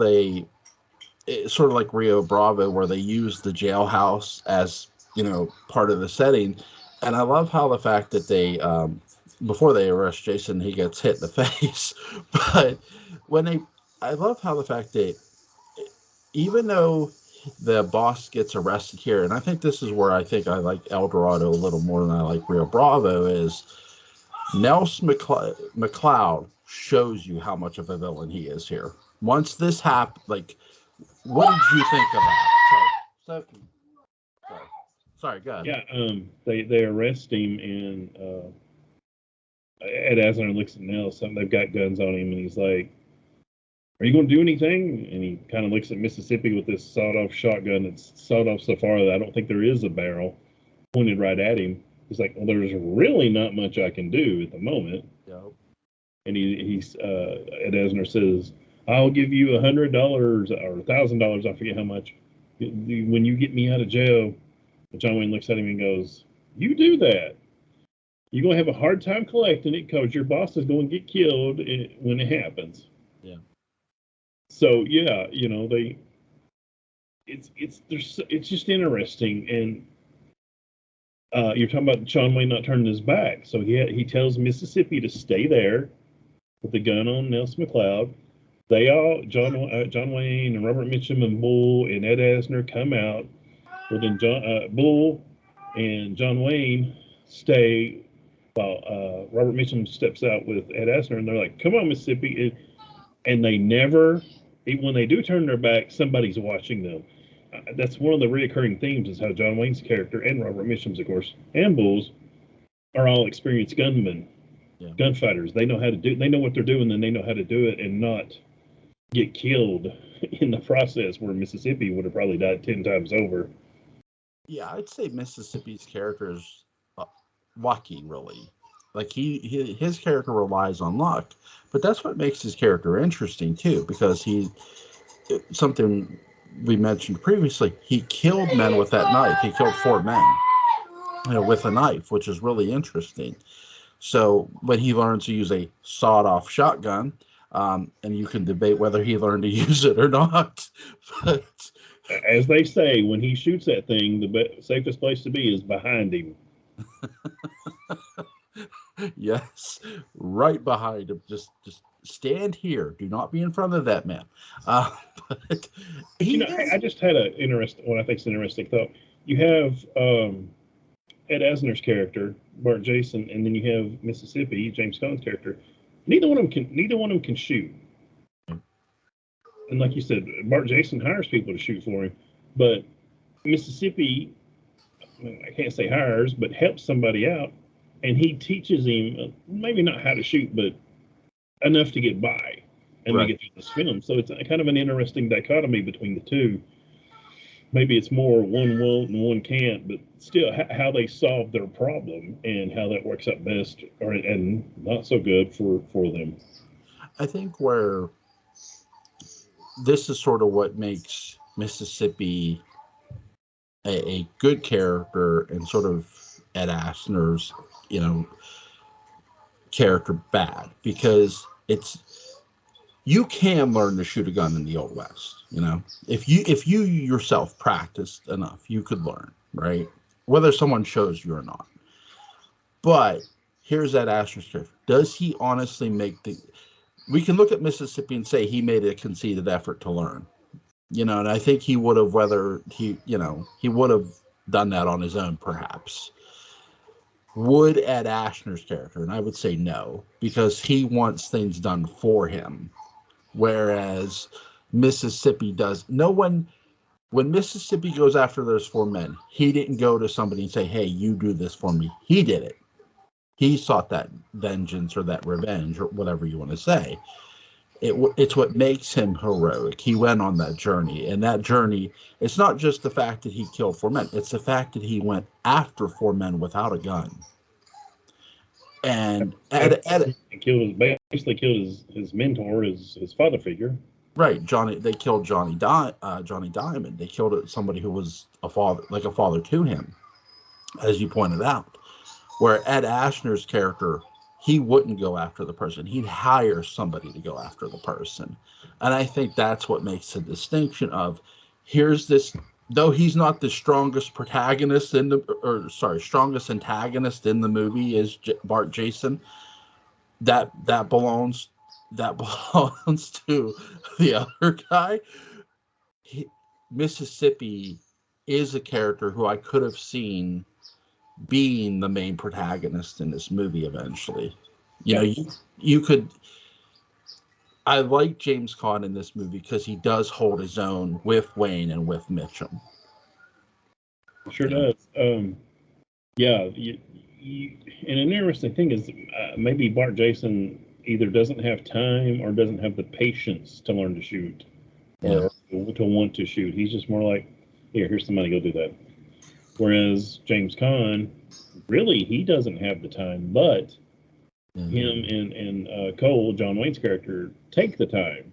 it's sort of like Rio Bravo, where they use the jailhouse as, you know, part of the setting. And I love how the fact that they, before they arrest Jason, he gets hit in the face. But I love how the fact that even though the boss gets arrested here, and I think this is where I think I like El Dorado a little more than I like Rio Bravo, is Nelson McLeod shows you how much of a villain he is here. Once this happened, like, what did you think of that? Sorry, sorry, go ahead. Yeah, they arrest him, and Ed Asner looks at Nelson. They've got guns on him, and he's like, "Are you going to do anything?" And he kind of looks at Mississippi with this sawed-off shotgun that's sawed off so far that I don't think there is a barrel pointed right at him. He's like, "Well, there's really not much I can do at the moment." Yep. And Ed Asner says, "I'll give you $100 or $1,000. I forget how much when you get me out of jail." And John Wayne looks at him and goes, "You do that. You're going to have a hard time collecting it because your boss is going to get killed when it happens." Yeah. So yeah, it's just interesting, and you're talking about John Wayne not turning his back. So he tells Mississippi to stay there with the gun on Nelson McLeod. They all John Wayne and Robert Mitchum and Bull and Ed Asner come out. Well, then Bull and John Wayne stay while Robert Mitchum steps out with Ed Asner, and they're like, "Come on, Mississippi!" And they never, even when they do turn their back, somebody's watching them. That's one of the reoccurring themes, is how John Wayne's character and Robert Mitchum's, of course, and Bull's are all experienced gunmen, gunfighters. They know how to do. They know what they're doing, and they know how to do it, and not get killed in the process. Where Mississippi would have probably died 10 times over. Yeah, I'd say Mississippi's character is lucky, really. Like his character relies on luck, but that's what makes his character interesting too, because something we mentioned previously. He killed men with that knife. He killed 4 men, with a knife, which is really interesting. So when he learns to use a sawed-off shotgun, and you can debate whether he learned to use it or not, but as they say, when he shoots that thing, the safest place to be is behind him. Yes, right behind him. Just stand here. Do not be in front of that man. But I just had what I think is an interesting thought. You have Ed Asner's character, Bart Jason, and then you have Mississippi, James Caan's character. Neither one of them can shoot. And like you said, Bart Jason hires people to shoot for him, but Mississippi, I can't say hires, but helps somebody out, and he teaches him maybe not how to shoot, but enough to get by and make it through this film. So it's kind of an interesting dichotomy between the two. Maybe it's more one won't and one can't, but still how they solve their problem and how that works out best and not so good for them. I think where this is sort of what makes Mississippi a good character, and sort of Ed Asner's, character bad, because you can learn to shoot a gun in the Old West. If you yourself practiced enough, you could learn, right? Whether someone shows you or not. But here's Ed Asner's character. Does he honestly we can look at Mississippi and say he made a conceited effort to learn, and I think he would have, he would have done that on his own, perhaps. Would Ed Asner's character? And I would say no, because he wants things done for him, whereas Mississippi does. When Mississippi goes after those 4 men, he didn't go to somebody and say, "Hey, you do this for me." He did it. He sought that vengeance or that revenge or whatever you want to say. It's what makes him heroic. He went on that journey, and that journey, it's not just the fact that he killed 4 men. It's the fact that he went after 4 men without a gun. And basically killed his mentor, his father figure. Right, They killed Johnny Diamond. They killed somebody who was a father to him, as you pointed out. Where Ed Asner's character, he wouldn't go after the person. He'd hire somebody to go after the person. And I think that's what makes the distinction of, here's this, though he's not the strongest protagonist strongest antagonist in the movie is Bart Jason, that belongs to the other guy. Mississippi is a character who I could have seen being the main protagonist in this movie eventually. You could, I like James Caan in this movie because he does hold his own with Wayne and with Mitchum. Sure does. Yeah, and an interesting thing is maybe Bart Jason either doesn't have time or doesn't have the patience to learn to shoot or to want to shoot. He's just more like, here's some money, go do that. Whereas James Caan, really, he doesn't have the time, but him and Cole, John Wayne's character, take the time.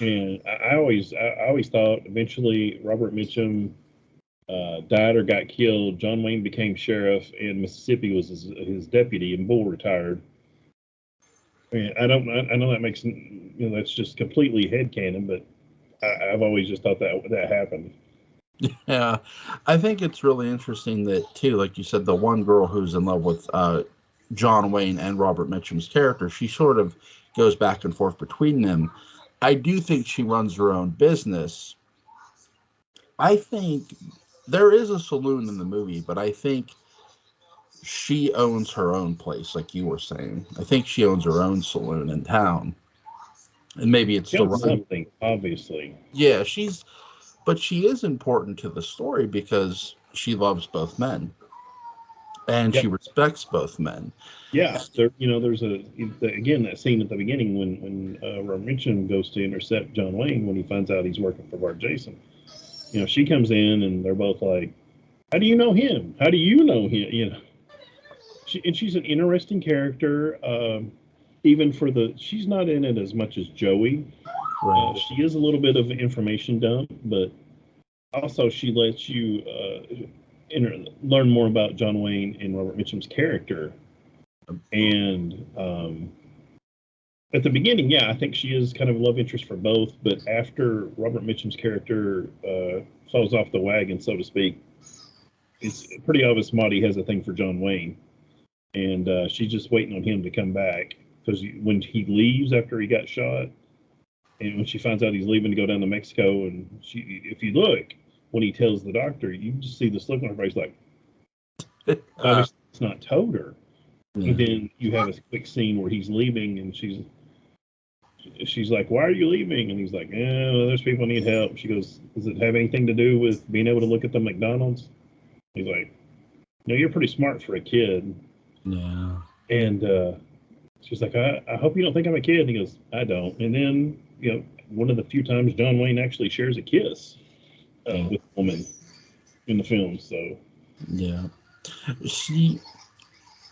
And I always thought eventually Robert Mitchum died or got killed. John Wayne became sheriff, and Mississippi was his deputy, and Bull retired. I mean, I know that makes that's just completely headcanon, but I've always just thought that happened. Yeah, I think it's really interesting that too, like you said, the one girl who's in love with John Wayne and Robert Mitchum's character, she sort of goes back and forth between them. I do think she runs her own business. I think there is a saloon in the movie, but I think she owns her own place, like you were saying. I think she owns her own saloon in town. And maybe it's the right something, obviously. Yeah, but she is important to the story because she loves both men. And she respects both men. Yeah, there's again that scene at the beginning when Robert Mitchum goes to intercept John Wayne when he finds out he's working for Bart Jason. She comes in and they're both like, "How do you know him? How do you know him?" She's an interesting character. Even she's not in it as much as Joey. Right. She is a little bit of an information dump, but also she lets you learn more about John Wayne and Robert Mitchum's character. And at the beginning, I think she is kind of a love interest for both. But after Robert Mitchum's character falls off the wagon, so to speak, it's pretty obvious Maudie has a thing for John Wayne. And she's just waiting on him to come back. Because when he leaves after he got shot, and when she finds out he's leaving to go down to Mexico, and if you look, when he tells the doctor, you just see this look on her face like, obviously it's not told her. And then you have a quick scene where he's leaving, and she's like, "Why are you leaving?" And he's like, "Well, there's people need help." She goes, "Does it have anything to do with being able to look at the McDonald's?" He's like, "No, you're pretty smart for a kid." Yeah. And she's like, I hope you don't think I'm a kid. And he goes, "I don't." And then, one of the few times John Wayne actually shares a kiss with a woman in the film. So, yeah.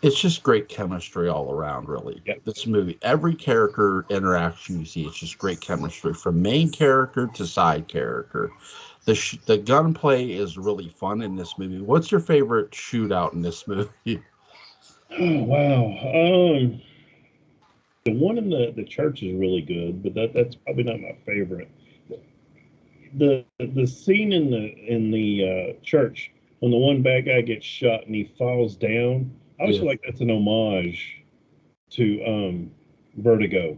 It's just great chemistry all around, really. Yep. This movie, every character interaction you see, it's just great chemistry from main character to side character. The gunplay is really fun in this movie. What's your favorite shootout in this movie? Oh, wow. The one in the church is really good, but that's probably not my favorite. The scene in the church when the one bad guy gets shot and he falls down, I always feel like that's an homage to Vertigo.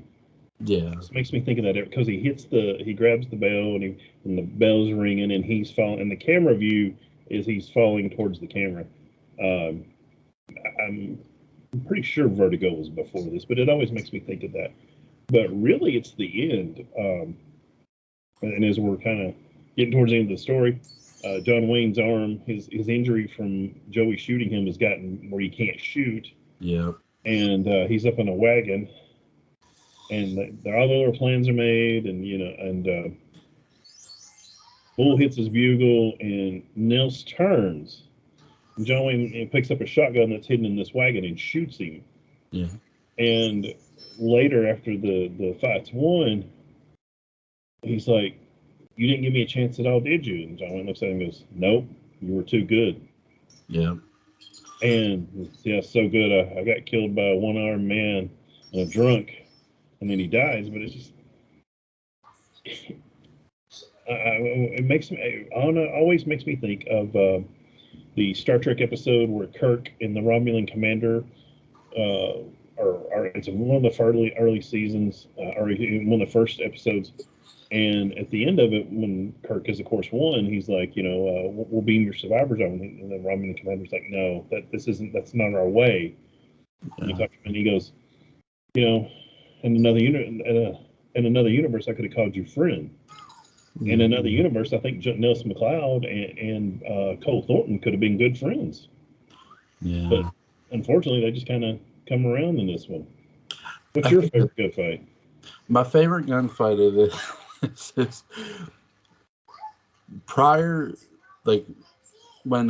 Yeah, it makes me think of that because he grabs the bell and the bell's ringing and he's falling, and the camera view is he's falling towards the camera. I'm pretty sure Vertigo was before this, but it always makes me think of that. But really, it's the end. And as we're kind of getting towards the end of the story, John Wayne's arm, his injury from Joey shooting him has gotten where he can't shoot. Yeah. And he's up in a wagon, and all the other plans are made, and Bull hits his bugle, and Nels turns. And John Wayne picks up a shotgun that's hidden in this wagon and shoots him. Yeah. And later, after the fight's won, he's like, "You didn't give me a chance at all, did you?" And John Wayne looks at him and goes, "Nope, you were too good." Yeah. And so good. I got killed by a one-armed man and a drunk, and then he dies. But it's just, it makes me, I don't know, always makes me think of the Star Trek episode where Kirk and the Romulan commander it's one of the early seasons, or one of the first episodes. And at the end of it, when Kirk is, of course, won, he's like, we'll beam your survivors over. And the Romulan commander's like, "No, that's not our way." Yeah. And he goes, in another in another universe, I could have called you friend. In another universe, I think Nelson McLeod and Cole Thornton could have been good friends. Yeah. But unfortunately, they just kind of come around in this one. What's I your think favorite gunfight? my favorite gunfight of this is prior, like when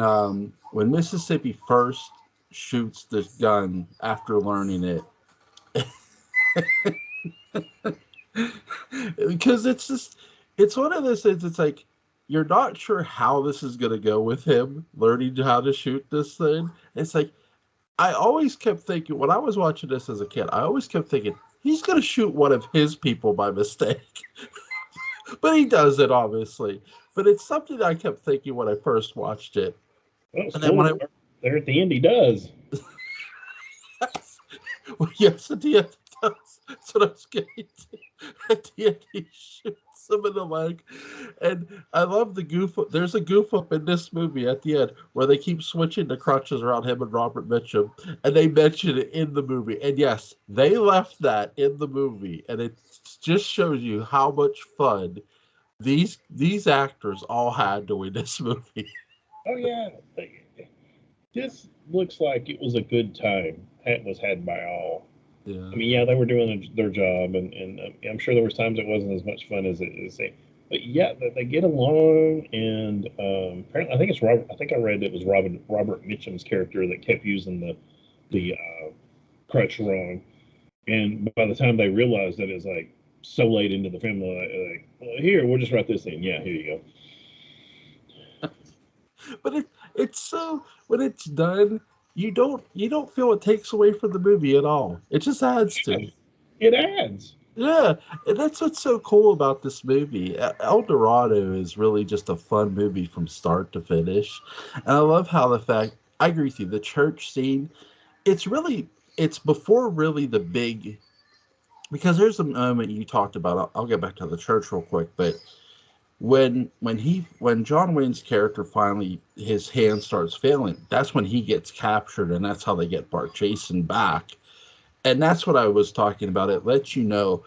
Mississippi first shoots this gun after learning it, because it's one of those things. It's like you're not sure how this is gonna go with him learning how to shoot this thing. It's like I always kept thinking when I was watching this as a kid, I always kept thinking he's gonna shoot one of his people by mistake. But he does it obviously. But it's something that I kept thinking when I first watched it. Well, And then when spoiler alert, there at the end, he does. well, yes, at the end it does. That's what I was getting to. At the end, he shoots him in the leg. And I love the goof. There's a goof up in this movie at the end where they keep switching the crutches around him and Robert Mitchum. And they mention it in the movie. And yes, they left that in the movie. And it just shows you how much fun these actors all had doing this movie. Oh yeah, this looks like it was a good time. It was had by all. Yeah. I mean, yeah, they were doing their job, and I'm sure there was times it wasn't as much fun as it is. But yeah, they get along, and apparently, I think it's Robert. I think I read it was Robert Mitchum's character that kept using the crutch wrong, and by the time they realized that it's like so late into the film, like well, here we'll just write this in. Yeah, here you go. But it's so when it's done, you don't feel it takes away from the movie at all. It just adds to it. It adds. Yeah, and that's what's so cool about this movie. El Dorado is really just a fun movie from start to finish, and I love how the fact I agree with you. The church scene, it's really it's before really the big because there's a moment you talked about. I'll get back to the church real quick, but when John Wayne's character finally his hand starts failing, that's when he gets captured, and that's how they get Bart Jason back. And that's what I was talking about. It lets you know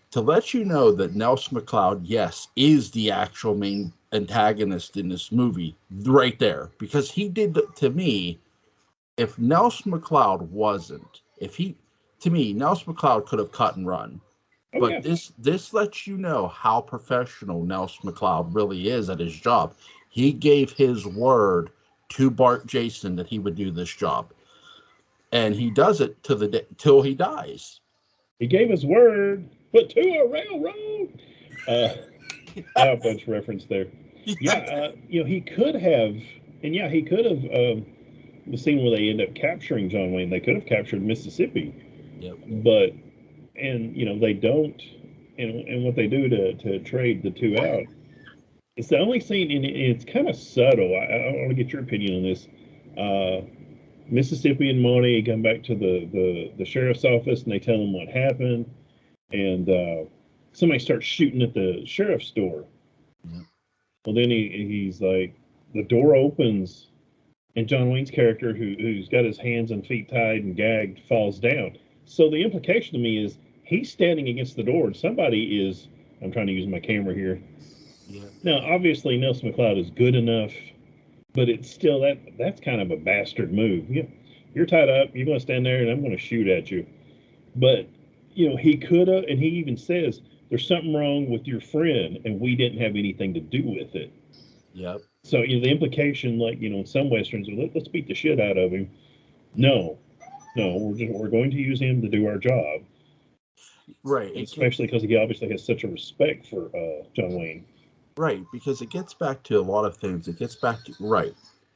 to let you know that Nelson McLeod, yes, is the actual main antagonist in this movie, right there, because he did to me. If Nelson McLeod wasn't, if he to me, Nelson McLeod could have cut and run. Oh But yeah, this lets you know how professional Nelson McLeod really is at his job. He gave his word to Bart Jason that he would do this job, and he does it to the day till he dies. he gave his word, but to a railroad. A bunch reference there. Yeah, Yes. he could have, and yeah, he could have. The scene where they end up capturing John Wayne, they could have captured Mississippi, Yep. but and they don't, and what they do to trade the two out. It's the only scene, and it's kind of subtle. I want to get your opinion on this. Uh, Mississippi and Monty come back to the sheriff's office, and they tell him what happened, and somebody starts shooting at the sheriff's door. Yep. Well, then he's like, the door opens, and John Wayne's character, who's got his hands and feet tied and gagged, falls down. So the implication to me is he's standing against the door, and somebody is. I'm trying to use my camera here. Yeah. Now, obviously, Nelson McLeod is good enough, but it's still that's kind of a bastard move. You're tied up. You're going to stand there, and I'm going to shoot at you. But he could have, and he even says there's something wrong with your friend, and we didn't have anything to do with it. Yep. So the implication, like in some westerns, let's beat the shit out of him. No, no, we're going to use him to do our job, Right. especially because he obviously has such a respect for John Wayne. Right, because it gets back to a lot of things. It gets back to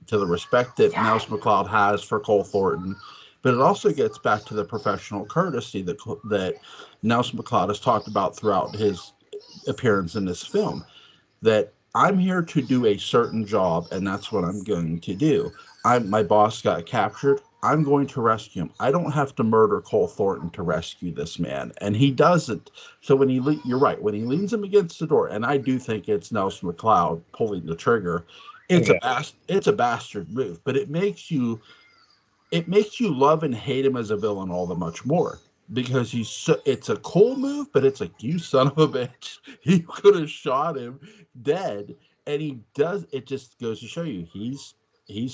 to the respect that Nelson McLeod has for Cole Thornton, but it also gets back to the professional courtesy that Nelson McLeod has talked about throughout his appearance in this film. That I'm here to do a certain job, and that's what I'm going to do. My boss got captured. I'm going to rescue him. I don't have to murder Cole Thornton to rescue this man, and he doesn't. So when you're right. When he leans him against the door, and I do think it's Nelson McLeod pulling the trigger. It's a bastard move, but it makes you love and hate him as a villain all the much more. because it's a cool move, but it's like, you son of a bitch, you could have shot him dead. And he does. It just goes to show you he's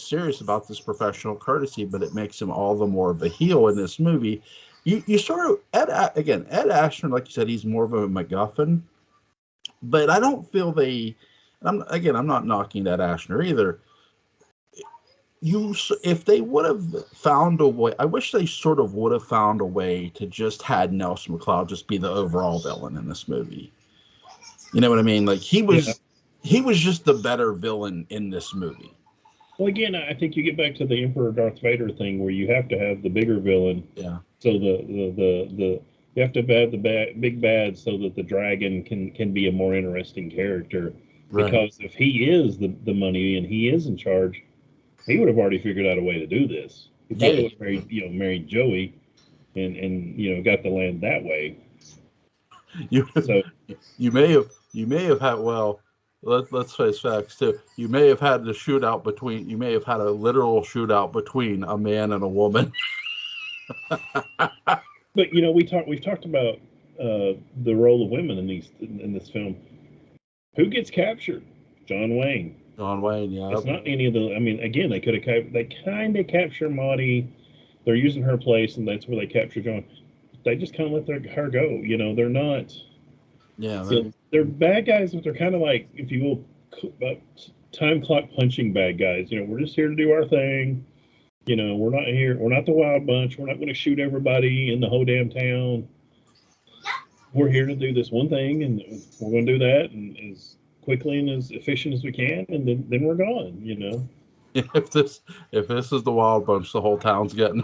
serious about this professional courtesy, but it makes him all the more of a heel in this movie. You sort of Ed Asner, like you said, he's more of a MacGuffin, but I don't feel they. I'm not knocking Ed Asner either. If they would have found a way, I wish they sort of would have found a way to just had Nelson McLeod just be the overall villain in this movie. You know what I mean? Like Yeah. he was just the better villain in this movie. Well, again, I think you get back to the Emperor Darth Vader thing where you have to have the bigger villain. Yeah. So the you have to have the big bad so that the dragon can be a more interesting character. Right. Because if he is the money and he is in charge, he would have already figured out a way to do this. He probably would have married Joey and got the land that way. So You may have had, well, let's face facts too. You may have had you may have had a literal shootout between a man and a woman. but we've talked about the role of women in this film. Who gets captured? John Wayne. John Wayne, yeah. It's not any of the. I mean, again, they kind of capture Maudie. They're using her place, and that's where they capture John. They just kind of let her go. They're not. Yeah. They're bad guys, but they're kind of like, if you will, time clock punching bad guys. We're just here to do our thing. We're not here. We're not the Wild Bunch. We're not going to shoot everybody in the whole damn town. We're here to do this one thing, and we're going to do that, and as quickly and as efficient as we can, and then we're gone. If this is the Wild Bunch, the whole town's getting.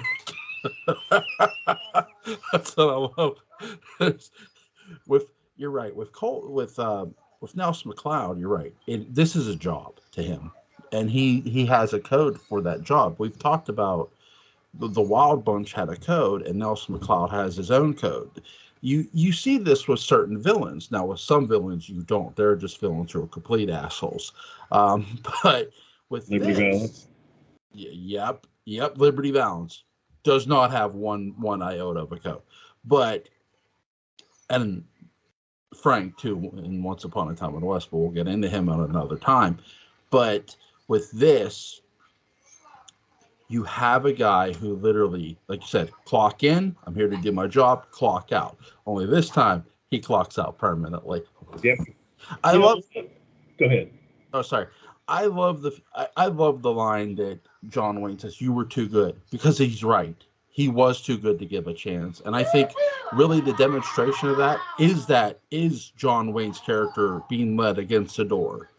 That's what I love. You're right with Nelson McLeod. You're right. This is a job to him, and he has a code for that job. We've talked about the Wild Bunch had a code, and Nelson McLeod has his own code. You see this with certain villains. Now, with some villains, you don't. They're just villains who are complete assholes. But with Liberty Valance. Yep. Liberty Valance does not have one iota of a code, and Frank too, in Once Upon a Time in the West, but we'll get into him at another time. But with this, you have a guy who literally, like you said, clock in, I'm here to do my job, clock out. Only this time, he clocks out permanently. Yep. Go ahead. Oh, sorry. I love the line that John Wayne says, "You were too good," because he's right. He was too good to give a chance. And I think really the demonstration of that is John Wayne's character being led against the door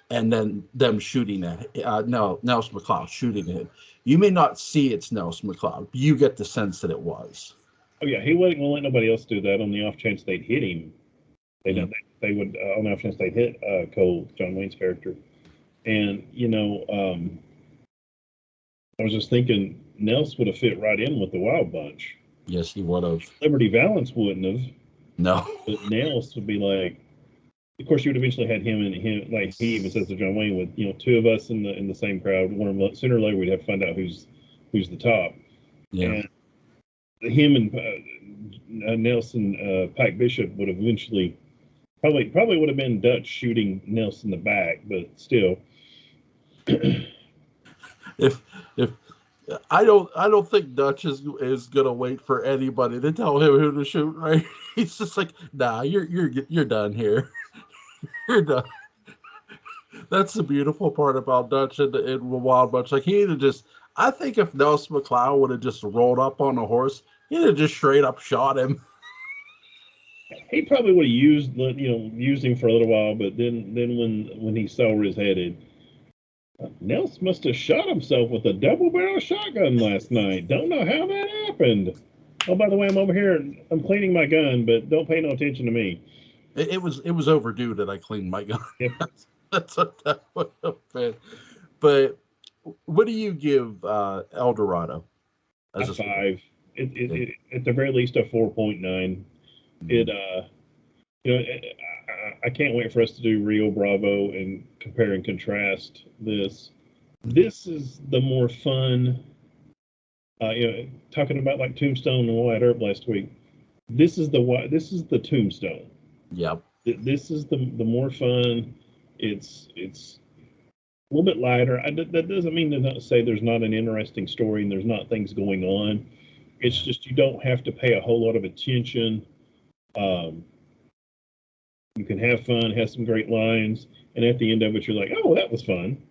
and then them shooting at Nelson McLeod shooting at him. You may not see it's Nelson McLeod, but you get the sense that it was. Oh yeah, he wasn't going to let nobody else do that on the off chance they'd hit him. They would on the off chance they'd hit Cole, John Wayne's character. And I was just thinking Nels would have fit right in with the Wild Bunch. Yes, he would have. Liberty Valance wouldn't have. No. But Nels would be like, of course, you would eventually had him, like he even says to John Wayne, with two of us in the same crowd. Sooner or later, we'd have to find out who's the top. Yeah. And him and Nelson Pike Bishop would have eventually probably would have been Dutch shooting Nelson in the back, but still. if I don't think Dutch is gonna wait for anybody to tell him who to shoot. Right? He's just like, nah, you're done here. You're done. That's the beautiful part about Dutch in Wild Bunch. Like I think if Nelson McLeod would have just rolled up on a horse, he'd have just straight up shot him. He probably would have used him for a little while, but then when he saw where his headed, Nels must have shot himself with a double-barrel shotgun last night. Don't know how that happened. Oh, by the way, I'm over here. I'm cleaning my gun, but don't pay no attention to me. It was overdue that I cleaned my gun. Yep. That's what that would have been. But what do you give El Dorado? As a 5. It at the very least a 4.9. I can't wait for us to do Rio Bravo and compare and contrast this. This is the more fun. Talking about like Tombstone and White Earp last week. This is the Tombstone. Yep. This is the more fun. It's a little bit lighter. That doesn't mean to not say there's not an interesting story and there's not things going on. It's just you don't have to pay a whole lot of attention. Um, you can have fun, have some great lines, and at the end of it, you're like, oh, that was fun.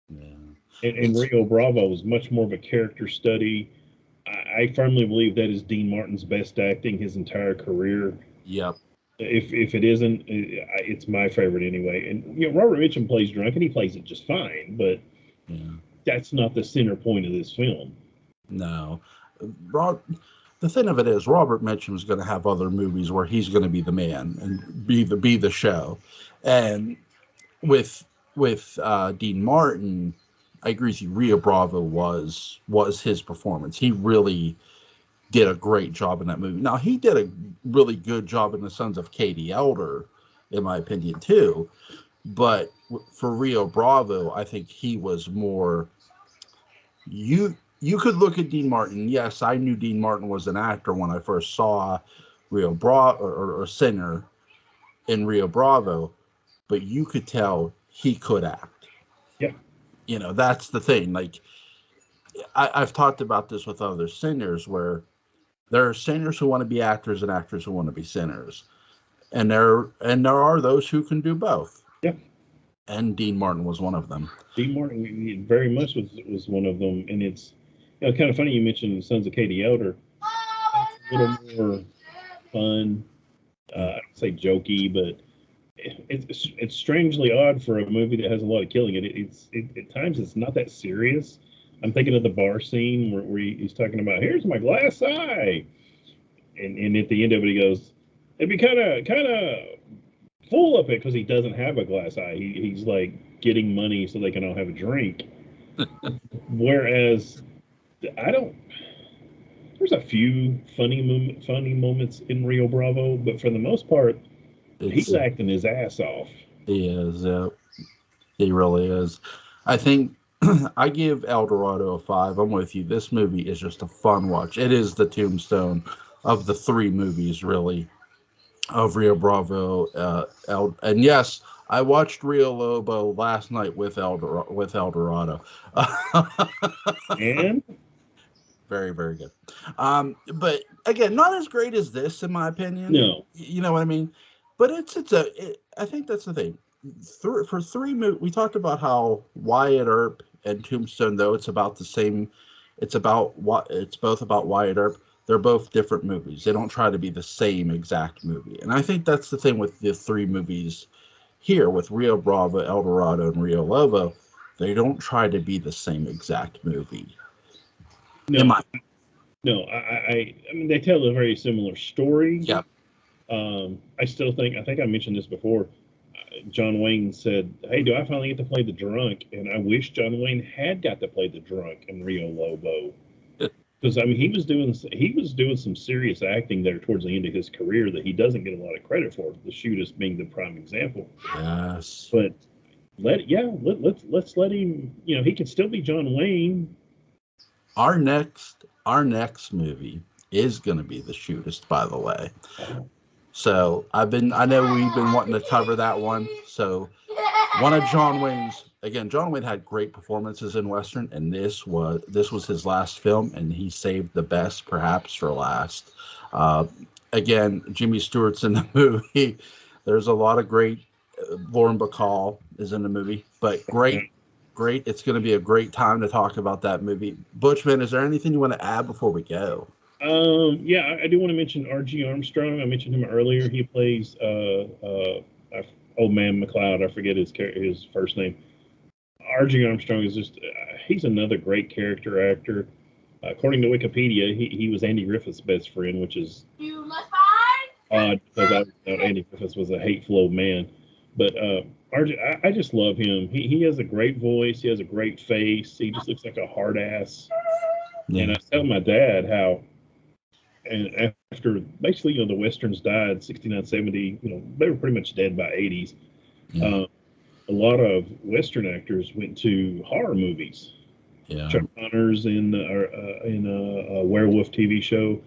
Yeah. And Rio Bravo was much more of a character study. I firmly believe that is Dean Martin's best acting his entire career. Yep. If it isn't, it's my favorite anyway. And Robert Mitchum plays drunk, and he plays it just fine. But Yeah. that's not the center point of this film. No. The thing of it is, Robert Mitchum is going to have other movies where he's going to be the man and be the show. And with Dean Martin, I agree with you. Rio Bravo was his performance. He really did a great job in that movie. Now, he did a really good job in The Sons of Katie Elder, in my opinion, too. But for Rio Bravo, I think he was more. You could look at Dean Martin. Yes, I knew Dean Martin was an actor when I first saw Rio Bravo or Sinner in Rio Bravo, but you could tell he could act. Yeah. That's the thing. Like, I've talked about this with other singers where there are singers who want to be actors and actors who want to be singers. And there are those who can do both. Yeah. And Dean Martin was one of them. Dean Martin very much was one of them. And it's kind of funny you mentioned Sons of Katie Elder. It's a little more fun. I don't say jokey, but it's strangely odd for a movie that has a lot of killing. At times it's not that serious. I'm thinking of the bar scene where he's talking about, here's my glass eye, and at the end of it he goes, it'd be kind of full of it because he doesn't have a glass eye. He's like getting money so they can all have a drink. Whereas I don't. There's a few funny moments in Rio Bravo, but for the most part, he's acting his ass off. He is. He really is. I think I give El Dorado a 5. I'm with you. This movie is just a fun watch. It is the Tombstone of the 3 movies, really, of Rio Bravo. And yes, I watched Rio Lobo last night with El Dorado. And very, very good. But again, not as great as this, in my opinion. No. You know what I mean? But I think that's the thing. For 3 movies, we talked about how Wyatt Earp and Tombstone, though it's about the same. It's both about Wyatt Earp. They're both different movies. They don't try to be the same exact movie. And I think that's the thing with the 3 movies here, with Rio Bravo, El Dorado, and Rio Lobo. They don't try to be the same exact movie. No, I mean, they tell a very similar story. Yeah. I think I mentioned this before. John Wayne said, "Hey, do I finally get to play the drunk?" And I wish John Wayne had got to play the drunk in Rio Lobo, because I mean, he was doing some serious acting there towards the end of his career that he doesn't get a lot of credit for. The Shootist being the prime example. Yes. But let's let him. He can still be John Wayne. Our next movie is going to be The Shootist, by the way. So I know we've been wanting to cover that one. So one of John Wayne's, again, John Wayne had great performances in Western, and this was his last film, and he saved the best perhaps for last. Again, Jimmy Stewart's in the movie. There's a lot of great. Lauren Bacall is in the movie, but great. It's going to be a great time to talk about that movie. Butchman, is there anything you want to add before we go? Yeah, I do want to mention R.G. Armstrong. I mentioned him earlier. He plays Old Man McLeod. I forget his first name. R.G. Armstrong is just he's another great character actor. According to Wikipedia, he was Andy Griffith's best friend, which is odd because I thought Andy Griffith was a hateful old man. But RJ, I just love him. He has a great voice. He has a great face. He just looks like a hard ass. Yeah. And I tell my dad how, and after basically, the Westerns died 69, 70, they were pretty much dead by 80s. Yeah. A lot of Western actors went to horror movies. Yeah. Chuck Connors in a werewolf TV show.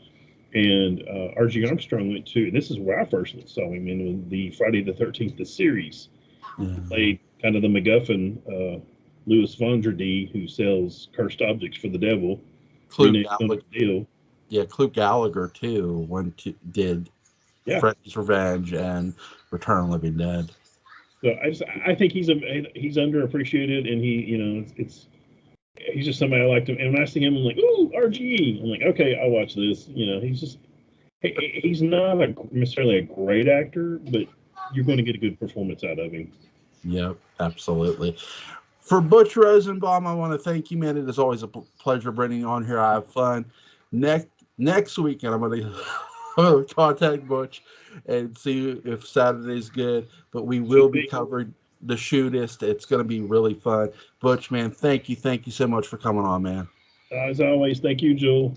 And R.G. Armstrong went to. This is where I first saw him in the Friday the 13th the series. He played kind of the MacGuffin, Louis Vendredi, who sells cursed objects for the devil. Clue Gallagher too did Freddy's Revenge and Return of the Living Dead. So I think he's underappreciated, and he's just somebody I liked him. And when I see him, I'm like, ooh, RGE. I'm like, okay, I'll watch this. He's not necessarily a great actor, but you're going to get a good performance out of him. Yep, absolutely. For Butch Rosenbalm, I want to thank you, man. It is always a pleasure bringing you on here. I have fun. Next weekend, I'm going to contact Butch and see if Saturday's good. But we will be covering the Shootist. It's going to be really fun. Butch, man, thank you so much for coming on, man. As always, thank you, Joel.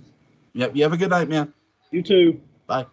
Yep, you have a good night, man. You too. Bye.